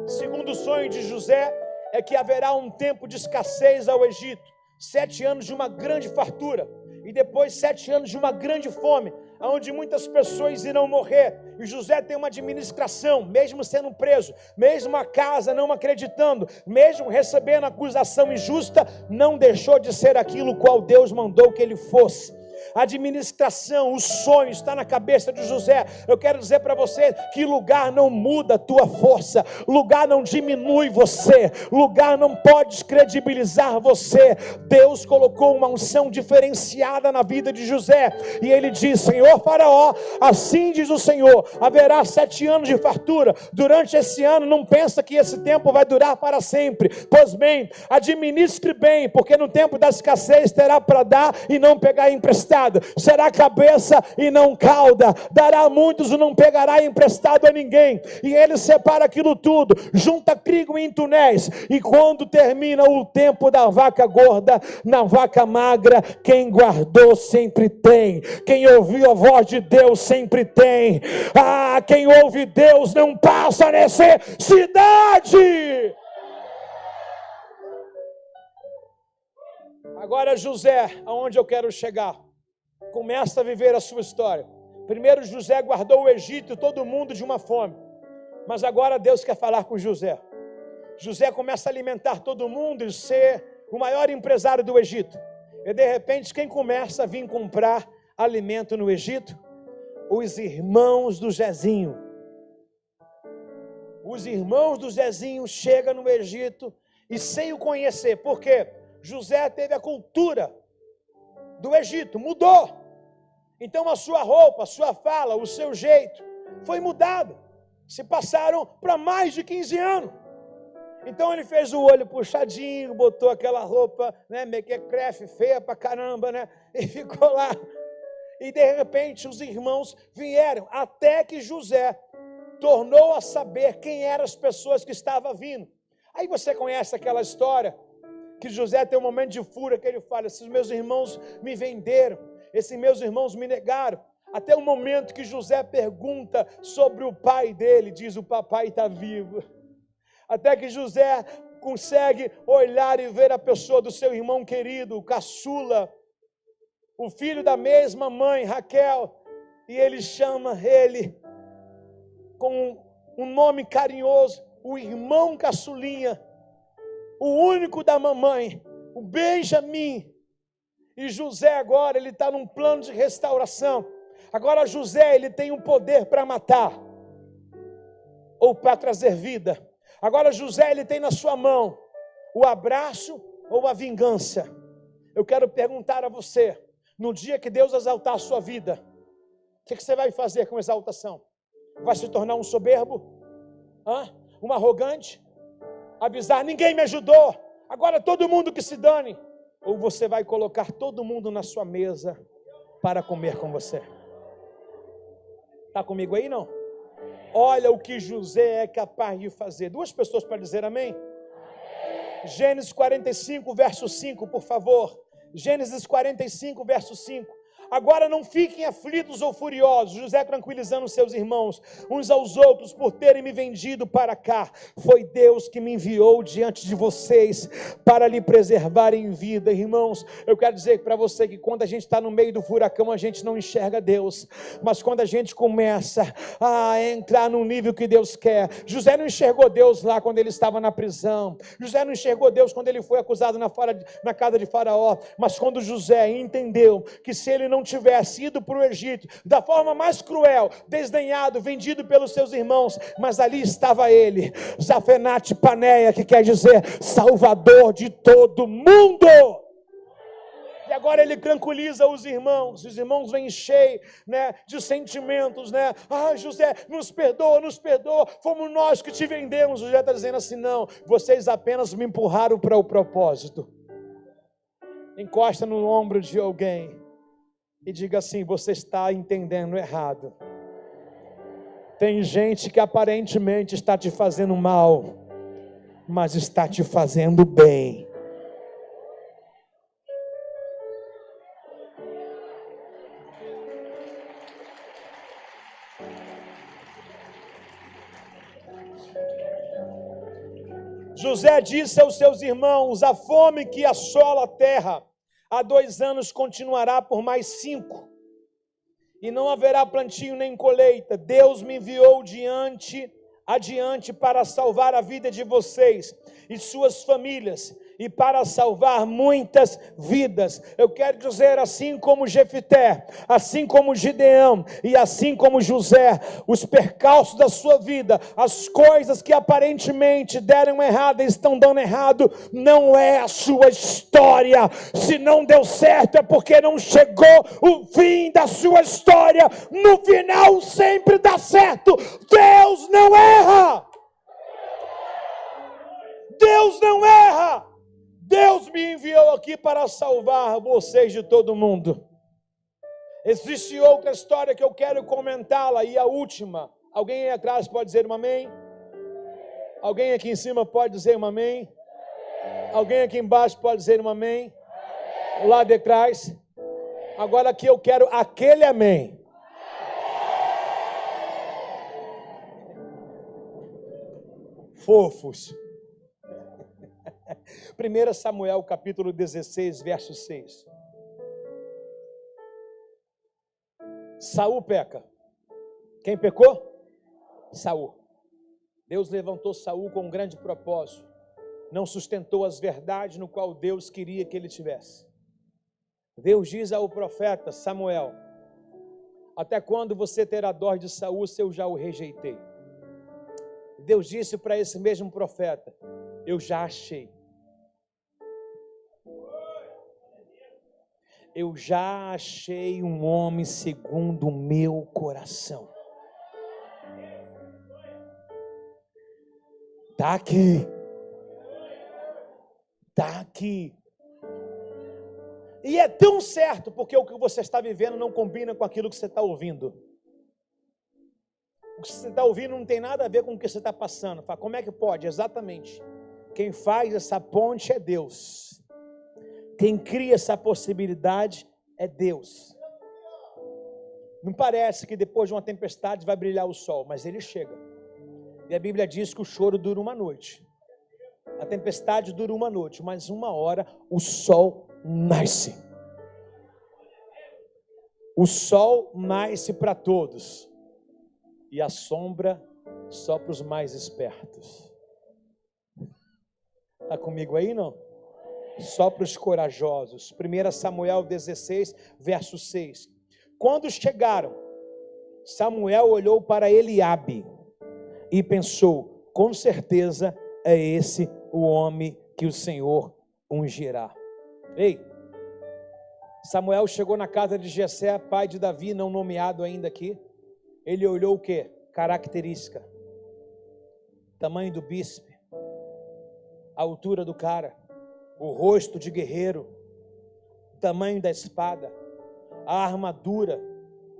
Segundo o sonho de José, é que haverá um tempo de escassez ao Egito. 7 anos de uma grande fartura. E depois 7 anos de uma grande fome, onde muitas pessoas irão morrer. E José tem uma administração, mesmo sendo preso, mesmo a casa não acreditando, mesmo recebendo acusação injusta, não deixou de ser aquilo qual Deus mandou que ele fosse. A administração, o sonho está na cabeça de José. Eu quero dizer para você que lugar não muda a tua força, lugar não diminui você, lugar não pode descredibilizar você. Deus colocou uma unção diferenciada na vida de José, e ele diz: Senhor Faraó, assim diz o Senhor, haverá 7 anos de fartura. Durante esse ano, não pensa que esse tempo vai durar para sempre. Pois bem, administre bem, porque no tempo da escassez terá para dar e não pegar emprestado. Será cabeça e não cauda, dará a muitos e não pegará emprestado a ninguém. E ele separa aquilo tudo, junta trigo em túneis, e quando termina o tempo da vaca gorda, na vaca magra, quem guardou sempre tem, quem ouviu a voz de Deus sempre tem. Quem ouve Deus não passa necessidade. Agora José, aonde eu quero chegar, começa a viver a sua história. Primeiro José guardou o Egito e todo mundo de uma fome. Mas agora Deus quer falar com José. José começa a alimentar todo mundo e ser o maior empresário do Egito. E de repente, quem começa a vir comprar alimento no Egito? Os irmãos do Zezinho. Os irmãos do Zezinho chegam no Egito e sem o conhecer. Por quê? José teve a cultura do Egito, mudou. Então a sua roupa, a sua fala, o seu jeito foi mudado. Se passaram para mais de 15 anos. Então ele fez o olho puxadinho, botou aquela roupa, né, mequetrefe, feia pra caramba, né? E ficou lá. E de repente os irmãos vieram, até que José tornou a saber quem eram as pessoas que estavam vindo. Aí você conhece aquela história, que José tem um momento de fúria, que ele fala, esses meus irmãos me venderam, esses meus irmãos me negaram. Até o momento que José pergunta sobre o pai dele, diz, o papai está vivo. Até que José consegue olhar e ver a pessoa do seu irmão querido, o caçula, o filho da mesma mãe, Raquel, e ele chama ele com um nome carinhoso, o irmão caçulinha, o único da mamãe, o Benjamim. E José agora, ele está num plano de restauração. Agora José, ele tem um poder para matar, ou para trazer vida. Agora José, ele tem na sua mão o abraço ou a vingança. Eu quero perguntar a você, no dia que Deus exaltar a sua vida, o que você vai fazer com exaltação? Vai se tornar um soberbo? Um arrogante? Avisar, ninguém me ajudou, agora todo mundo que se dane? Ou você vai colocar todo mundo na sua mesa para comer com você? Está comigo aí, não? Olha o que José é capaz de fazer. Duas pessoas para dizer amém? Gênesis 45, verso 5, por favor. Gênesis 45, verso 5. Agora não fiquem aflitos ou furiosos, José tranquilizando seus irmãos, uns aos outros, por terem me vendido para cá. Foi Deus que me enviou diante de vocês, para lhe preservar em vida. Irmãos, eu quero dizer para você que quando a gente está no meio do furacão, a gente não enxerga Deus, mas quando a gente começa a entrar no nível que Deus quer, José não enxergou Deus lá quando ele estava na prisão, José não enxergou Deus quando ele foi acusado na casa de Faraó, mas quando José entendeu que se ele não tivesse ido para o Egito, da forma mais cruel, desdenhado, vendido pelos seus irmãos, mas ali estava ele, Zafenate Paneia, que quer dizer Salvador de todo mundo. E agora ele tranquiliza os irmãos vêm cheios, né, de sentimentos, né? José, nos perdoa, fomos nós que te vendemos. José está dizendo assim, não, vocês apenas me empurraram para o propósito. Encosta no ombro de alguém e diga assim, você está entendendo errado. Tem gente que aparentemente está te fazendo mal, mas está te fazendo bem. José disse aos seus irmãos, a fome que assola a terra há 2 anos continuará por mais 5, e não haverá plantio nem colheita. Deus me enviou adiante para salvar a vida de vocês e suas famílias, e para salvar muitas vidas. Eu quero dizer, assim como Jefité, assim como Gideão e assim como José, os percalços da sua vida, as coisas que aparentemente deram errado e estão dando errado, não é a sua história. Se não deu certo é porque não chegou o fim da sua história. No final sempre dá certo. Deus não erra. Deus não erra. Deus me enviou aqui para salvar vocês de todo mundo. Existe outra história que eu quero comentá-la, e a última. Alguém aí atrás pode dizer um amém? Alguém aqui em cima pode dizer um amém? Alguém aqui embaixo pode dizer um amém? Lá de trás. Agora aqui eu quero aquele amém. Fofos. 1 Samuel capítulo 16, verso 6. Saul peca. Quem pecou? Saul. Deus levantou Saul com um grande propósito. não sustentou as verdades no qual Deus queria que ele tivesse. Deus diz ao profeta Samuel: até quando você terá dó de Saul, se eu já o rejeitei? Deus disse para esse mesmo profeta: eu já achei. Eu já achei um homem segundo o meu coração. Está aqui. Está aqui. E é tão certo, porque o que você está vivendo não combina com aquilo que você está ouvindo. O que você está ouvindo não tem nada a ver com o que você está passando. Fala, como é que pode? Exatamente. Quem faz essa ponte é Deus. Quem cria essa possibilidade é Deus. Não parece que depois de uma tempestade vai brilhar o sol, mas ele chega. E a Bíblia diz que o choro dura uma noite. A tempestade dura uma noite, mas uma hora o sol nasce. O sol nasce para todos. E a sombra só para os mais espertos. Está comigo aí, não? Só para os corajosos. 1 Samuel 16, verso 6. Quando chegaram, Samuel olhou para Eliabe e pensou: com certeza é esse o homem que o Senhor ungirá. Ei, Samuel chegou na casa de Jessé, pai de Davi, não nomeado ainda aqui. Ele olhou o quê? Característica. Tamanho do bispe, a altura do cara, o rosto de guerreiro, tamanho da espada, a armadura.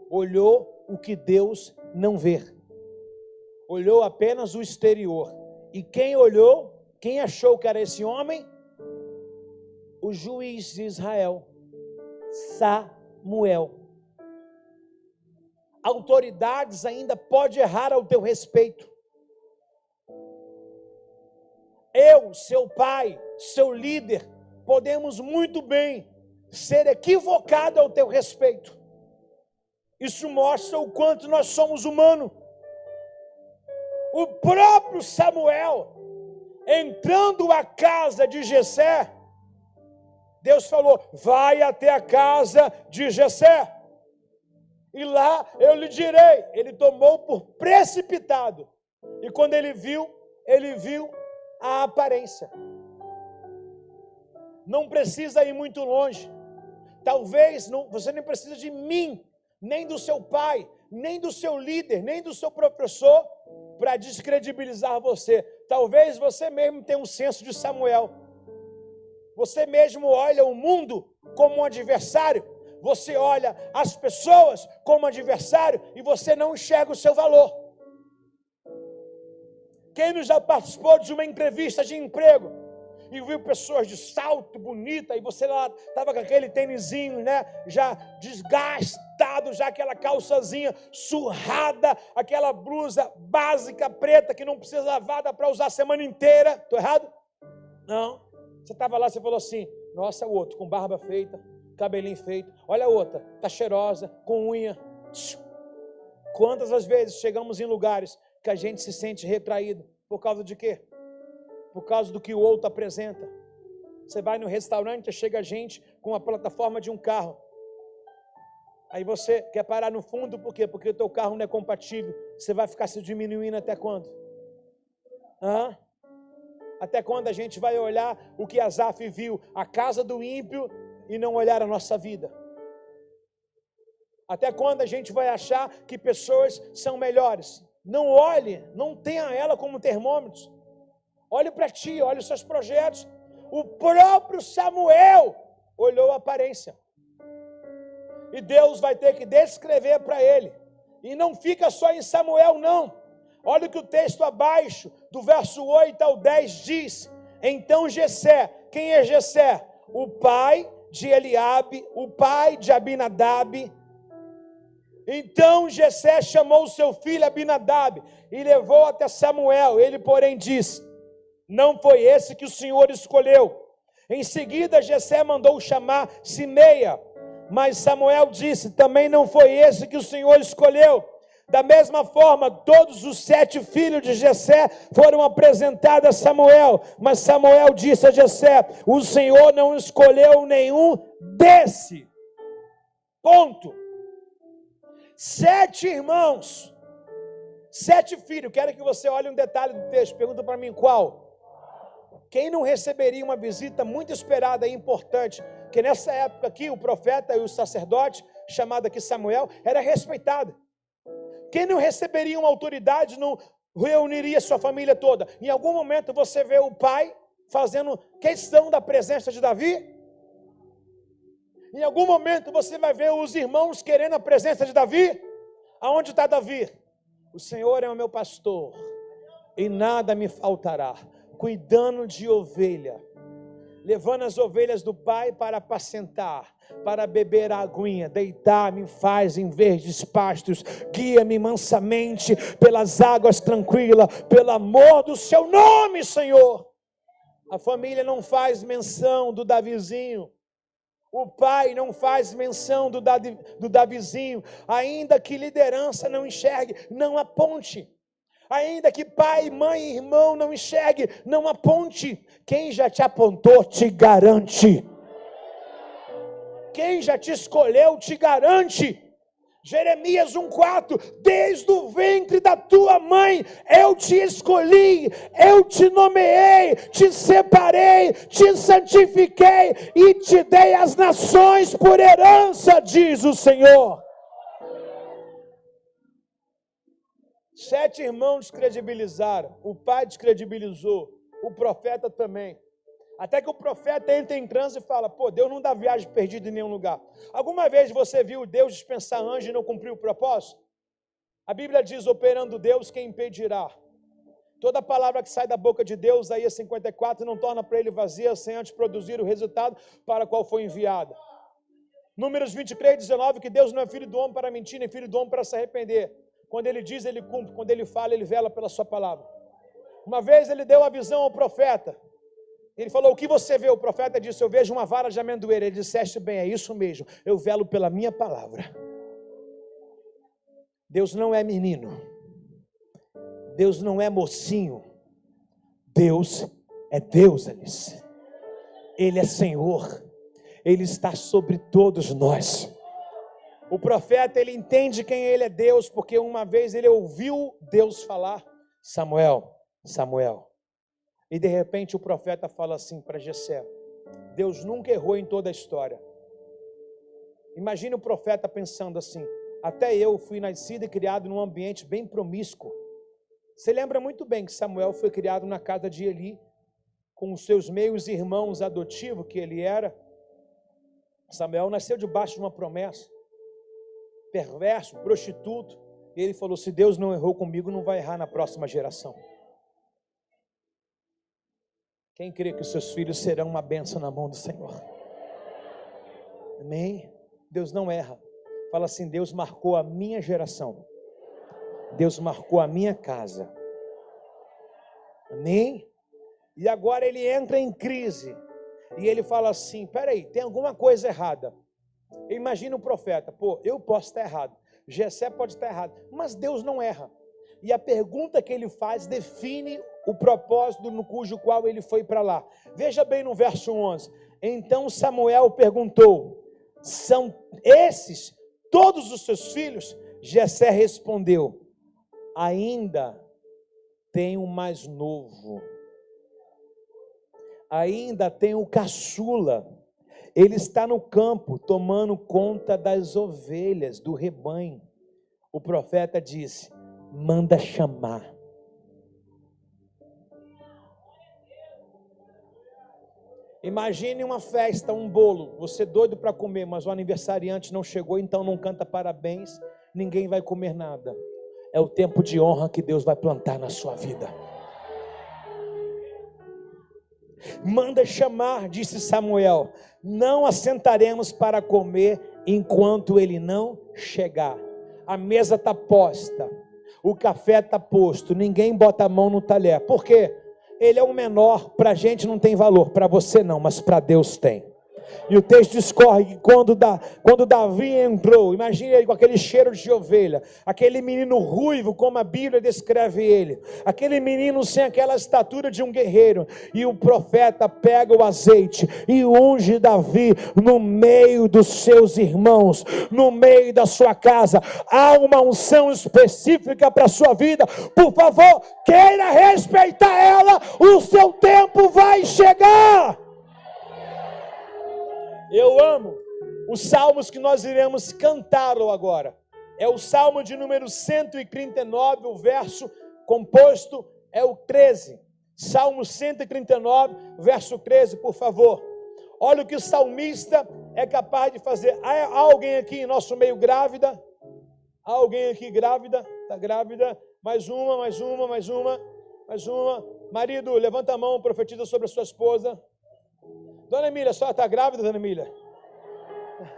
Olhou o que Deus não vê. Olhou apenas o exterior. E quem olhou, quem achou que era esse homem? O juiz de Israel, Samuel. Autoridades ainda podem errar ao teu respeito. Eu, seu pai, seu líder, podemos muito bem ser equivocado ao teu respeito. Isso mostra o quanto nós somos humanos. O próprio Samuel, entrando à casa de Jessé, Deus falou: vai até a casa de Jessé, e lá eu lhe direi. Ele tomou por precipitado, e quando ele viu a aparência. Não precisa ir muito longe. Talvez você nem precisa de mim, nem do seu pai, nem do seu líder, nem do seu professor, para descredibilizar você. Talvez você mesmo tenha um senso de Samuel. Você mesmo olha o mundo como um adversário. Você olha as pessoas como adversário e você não enxerga o seu valor. Quem não já participou de uma entrevista de emprego e viu pessoas de salto bonita, e você lá estava com aquele tênisinho, né, já desgastado, já aquela calçazinha surrada, aquela blusa básica preta que não precisa lavada para usar a semana inteira? Estou errado? Não. Você estava lá, você falou assim: nossa, o outro com barba feita, cabelinho feito, olha a outra, está cheirosa, com unha. Quantas as vezes chegamos em lugares que a gente se sente retraído? Por causa de quê? Por causa do que o outro apresenta. Você vai no restaurante, chega gente com a plataforma de um carro. Aí você quer parar no fundo, por quê? Porque o teu carro não é compatível. Você vai ficar se diminuindo até quando? Até quando a gente vai olhar o que Asaf viu, a casa do ímpio, e não olhar a nossa vida? Até quando a gente vai achar que pessoas são melhores? Não olhe, não tenha ela como termômetro. Olhe para ti, olhe os seus projetos. O próprio Samuel olhou a aparência. E Deus vai ter que descrever para ele. E não fica só em Samuel, não. Olha o que o texto abaixo, do verso 8 ao 10 diz. Então Jessé, quem é Jessé? O pai de Eliabe, o pai de Abinadab. Então Jessé chamou seu filho Abinadab e levou até Samuel. Ele, porém, disse: não foi esse que o Senhor escolheu. Em seguida Jessé mandou chamar Simeia, mas Samuel disse: também não foi esse que o Senhor escolheu. Da mesma forma, todos os 7 filhos de Jessé foram apresentados a Samuel, mas Samuel disse a Jessé: o Senhor não escolheu nenhum desse. Ponto. 7 irmãos, 7 filhos. Quero que você olhe um detalhe do texto. Pergunta para mim qual? Quem não receberia uma visita muito esperada e importante? Porque nessa época aqui, o profeta e o sacerdote, chamado aqui Samuel, era respeitado. Quem não receberia uma autoridade, não reuniria sua família toda. Em algum momento você vê o pai fazendo questão da presença de Davi. Em algum momento você vai ver os irmãos querendo a presença de Davi. Aonde está Davi? O Senhor é o meu pastor e nada me faltará. Cuidando de ovelha, levando as ovelhas do pai para apacentar, para beber a aguinha, deitar-me faz em verdes pastos, guia-me mansamente pelas águas tranquilas, pelo amor do seu nome, Senhor. A família não faz menção do Davizinho, o pai não faz menção do Davizinho, ainda que liderança não enxergue, não aponte. Ainda que pai, mãe, irmão não enxergue, não aponte. Quem já te apontou, te garante. Quem já te escolheu, te garante. Jeremias 1,4: desde o ventre da tua mãe, eu te escolhi, eu te nomeei, te separei, te santifiquei e te dei as nações por herança, diz o Senhor. 7 irmãos descredibilizaram, o pai descredibilizou, o profeta também. Até que o profeta entra em transe e fala: pô, Deus não dá viagem perdida em nenhum lugar. Alguma vez você viu Deus dispensar anjo e não cumprir o propósito? A Bíblia diz: operando Deus, quem impedirá? Toda palavra que sai da boca de Deus, Isaías 54, não torna para ele vazia, sem antes produzir o resultado para o qual foi enviada. Números 23, 19, que Deus não é filho do homem para mentir, nem filho do homem para se arrepender. Quando ele diz, ele cumpre. Quando ele fala, ele vela pela sua palavra. Uma vez ele deu a visão ao profeta. Ele falou: o que você vê? O profeta disse: eu vejo uma vara de amendoeira. Ele disseste bem, é isso mesmo. Eu velo pela minha palavra. Deus não é menino. Deus não é mocinho. Deus é Deus, Alice. Ele é Senhor. Ele está sobre todos nós. O profeta, ele entende quem ele é Deus, porque uma vez ele ouviu Deus falar: Samuel, Samuel. E de repente o profeta fala assim para Jessé: Deus nunca errou em toda a história. Imagine o profeta pensando assim: até eu fui nascido e criado num ambiente bem promíscuo. Você lembra muito bem que Samuel foi criado na casa de Eli, com os seus meios irmãos adotivos que ele era. Samuel nasceu debaixo de uma promessa. Perverso, prostituto. E ele falou: se Deus não errou comigo, não vai errar na próxima geração. Quem crê que os seus filhos serão uma bênção na mão do Senhor? Amém? Deus não erra. Fala assim: Deus marcou a minha geração. Deus marcou a minha casa. Amém? E agora ele entra em crise. E ele fala assim: peraí, tem alguma coisa errada. Imagina o profeta: pô, eu posso estar errado, Jessé pode estar errado, mas Deus não erra. E a pergunta que ele faz define o propósito no cujo qual ele foi para lá. Veja bem no verso 11. Então Samuel perguntou: são esses todos os seus filhos? Jessé respondeu: ainda tem o mais novo, ainda tem o caçula. Ele está no campo tomando conta das ovelhas, do rebanho. O profeta disse: manda chamar. Imagine uma festa, um bolo, você doido para comer, mas o aniversariante não chegou, então não canta parabéns, ninguém vai comer nada. É o tempo de honra que Deus vai plantar na sua vida. Manda chamar, disse Samuel. Não assentaremos para comer enquanto ele não chegar. A mesa está posta, o café está posto, ninguém bota a mão no talher. Por quê? Ele é o menor, para a gente não tem valor, para você não, mas para Deus tem. E o texto discorre que quando Davi entrou, imagine ele com aquele cheiro de ovelha, aquele menino ruivo, como a Bíblia descreve ele, aquele menino sem aquela estatura de um guerreiro, e o profeta pega o azeite e unge Davi no meio dos seus irmãos, no meio da sua casa. Há uma unção específica para a sua vida. Por favor, queira respeitar ela, o seu tempo vai chegar. Eu amo os salmos que nós iremos cantá-lo agora. É o salmo de número 139, o verso composto é o 13. Salmo 139, verso 13, por favor. Olha o que o salmista é capaz de fazer. Há alguém aqui em nosso meio grávida? Há alguém aqui grávida? Está grávida? Mais uma. Marido, levanta a mão, profetiza sobre a sua esposa. Dona Emília, a senhora está grávida, Dona Emília?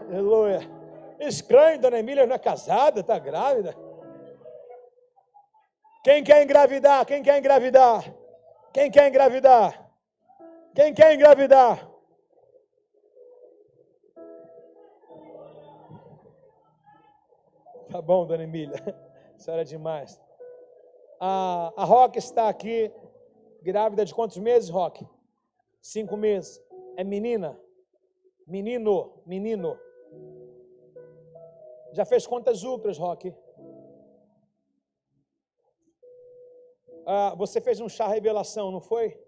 Aleluia. Estranho, Dona Emília não é casada, está grávida. Quem quer engravidar? Quem quer engravidar? Quem quer engravidar? Quem quer engravidar? Tá bom, Dona Emília. Isso era demais. A Roque está aqui, grávida de quantos meses, Roque? 5 meses. É menina? Menino. Já fez quantas úteras, Roque? Você fez um chá revelação, não foi?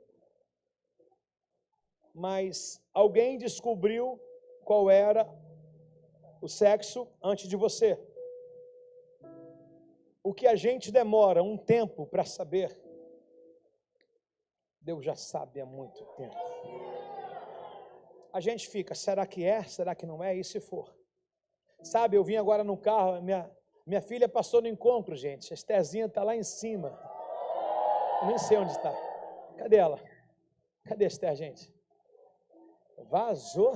Mas alguém descobriu qual era o sexo antes de você. O que a gente demora um tempo para saber, Deus já sabe há muito tempo. A gente fica, será que é? Será que não é? E se for? Sabe, eu vim agora no carro, minha filha passou no encontro, gente. A Estherzinha está lá em cima. Eu nem sei onde está. Cadê ela? Cadê a Esther, gente? Vazou.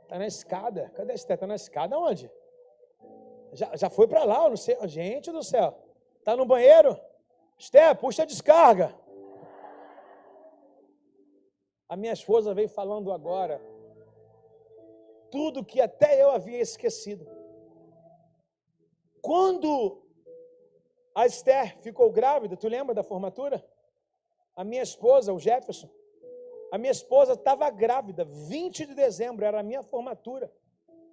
Está na escada. Cadê a Esther? Está na escada onde? Já foi para lá, eu não sei. Gente do céu. Está no banheiro? Esther, puxa a descarga. A minha esposa veio falando agora tudo que até eu havia esquecido. Quando a Esther ficou grávida, tu lembra da formatura? A minha esposa, o Jefferson, a minha esposa estava grávida, 20 de dezembro, era a minha formatura.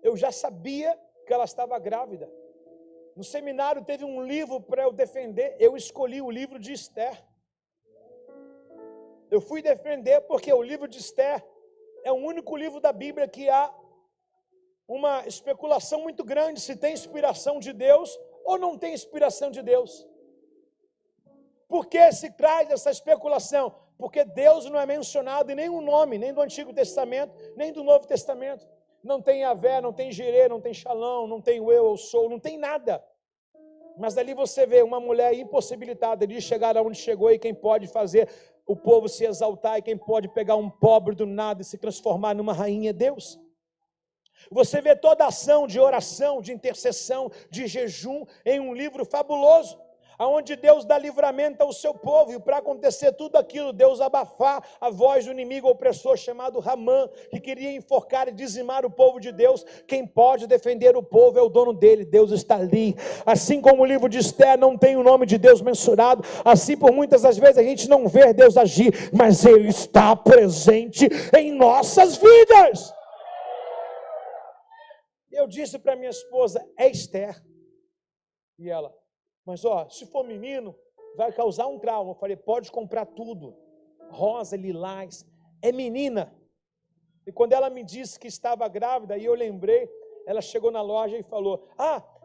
Eu já sabia que ela estava grávida. No seminário teve um livro para eu defender, eu escolhi o livro de Esther. Eu fui defender porque o livro de Esther é o único livro da Bíblia que há uma especulação muito grande se tem inspiração de Deus ou não tem inspiração de Deus. Por que se traz essa especulação? Porque Deus não é mencionado em nenhum nome, nem do Antigo Testamento, nem do Novo Testamento. Não tem Yahvé, não tem Jirê, não tem Shalom, não tem o eu sou, não tem nada. Mas ali você vê uma mulher impossibilitada de chegar aonde chegou, e quem pode fazer o povo se exaltar, e quem pode pegar um pobre do nada e se transformar numa rainha é Deus. Você vê toda a ação de oração, de intercessão, de jejum em um livro fabuloso, aonde Deus dá livramento ao seu povo, e para acontecer tudo aquilo, Deus abafar a voz do inimigo opressor chamado Ramã, que queria enforcar e dizimar o povo de Deus. Quem pode defender o povo é o dono dele, Deus está ali. Assim como o livro de Esther não tem o nome de Deus mensurado, assim por muitas das vezes a gente não vê Deus agir, mas Ele está presente em nossas vidas. Eu disse para minha esposa, é Esther. E ela, mas se for menino, vai causar um trauma. Eu falei, pode comprar tudo, rosa, lilás, é menina. E quando ela me disse que estava grávida, e eu lembrei, ela chegou na loja e falou,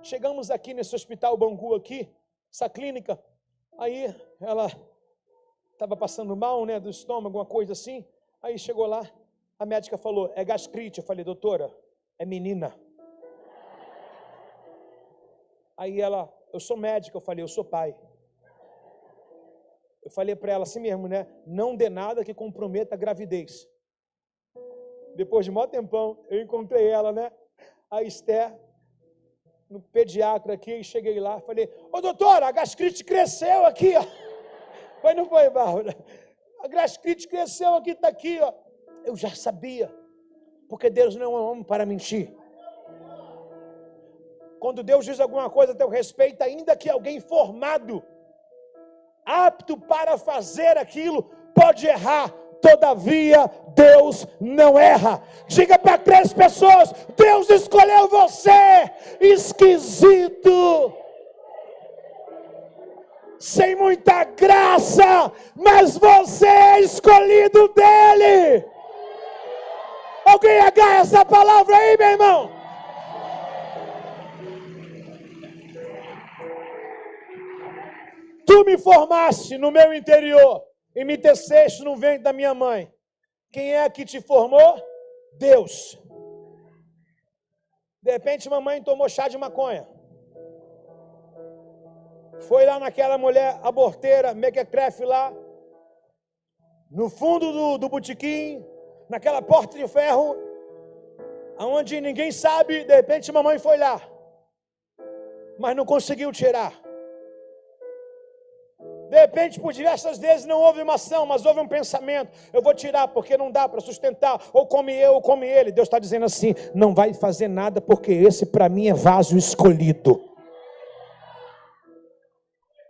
chegamos aqui nesse hospital Bangu aqui, essa clínica. Aí ela estava passando mal, né, do estômago, alguma coisa assim. Aí chegou lá, a médica falou, é gastrite. Eu falei, doutora, é menina. Aí ela, eu sou médica, eu falei, eu sou pai. Eu falei para ela assim mesmo, né? Não dê nada que comprometa a gravidez. Depois de maior tempão, eu encontrei ela, né? A Esther, no pediatra aqui, e cheguei lá, falei, doutora, a gastrite cresceu aqui, ó. Mas não foi, Bárbara? A gastrite cresceu aqui, está aqui, ó. Eu já sabia. Porque Deus não é um homem para mentir. Quando Deus diz alguma coisa a teu respeito, ainda que alguém formado, apto para fazer aquilo, pode errar. Todavia, Deus não erra. Diga para 3 pessoas: Deus escolheu você, esquisito, sem muita graça, mas você é escolhido dele. Alguém agarra essa palavra aí, meu irmão? Tu me formaste no meu interior e me teceste no ventre da minha mãe. Quem é que te formou? Deus. De repente, mamãe tomou chá de maconha. Foi lá naquela mulher aborteira, mequetrefe lá, no fundo do botequim, naquela porta de ferro, aonde ninguém sabe. De repente, mamãe foi lá, mas não conseguiu tirar. De repente, por diversas vezes, não houve uma ação, mas houve um pensamento: eu vou tirar porque não dá para sustentar, ou come eu, ou come ele. Deus está dizendo assim: não vai fazer nada, porque esse para mim é vaso escolhido.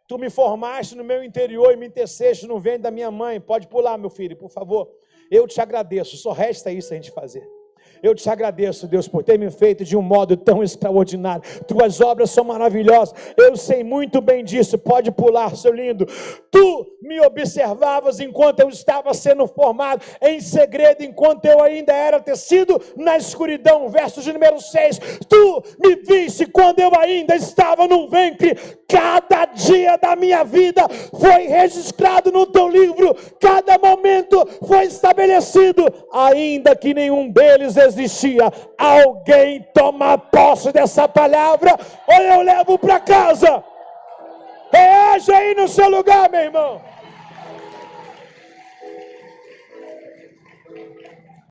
Tu me formaste no meu interior e me teceste no ventre da minha mãe. Pode pular, meu filho, por favor. Eu te agradeço, só resta isso a gente fazer. Eu te agradeço, Deus, por ter me feito de um modo tão extraordinário. Tuas obras são maravilhosas. Eu sei muito bem disso. Pode pular, seu lindo. Tu me observavas enquanto eu estava sendo formado em segredo, enquanto eu ainda era tecido na escuridão. Verso de número 6. Tu me viste quando eu ainda estava no ventre. Cada dia da minha vida foi registrado no teu livro. Cada momento foi estabelecido, ainda que nenhum deles existia. Alguém toma posse dessa palavra, ou eu levo para casa. Reaja aí no seu lugar, meu irmão.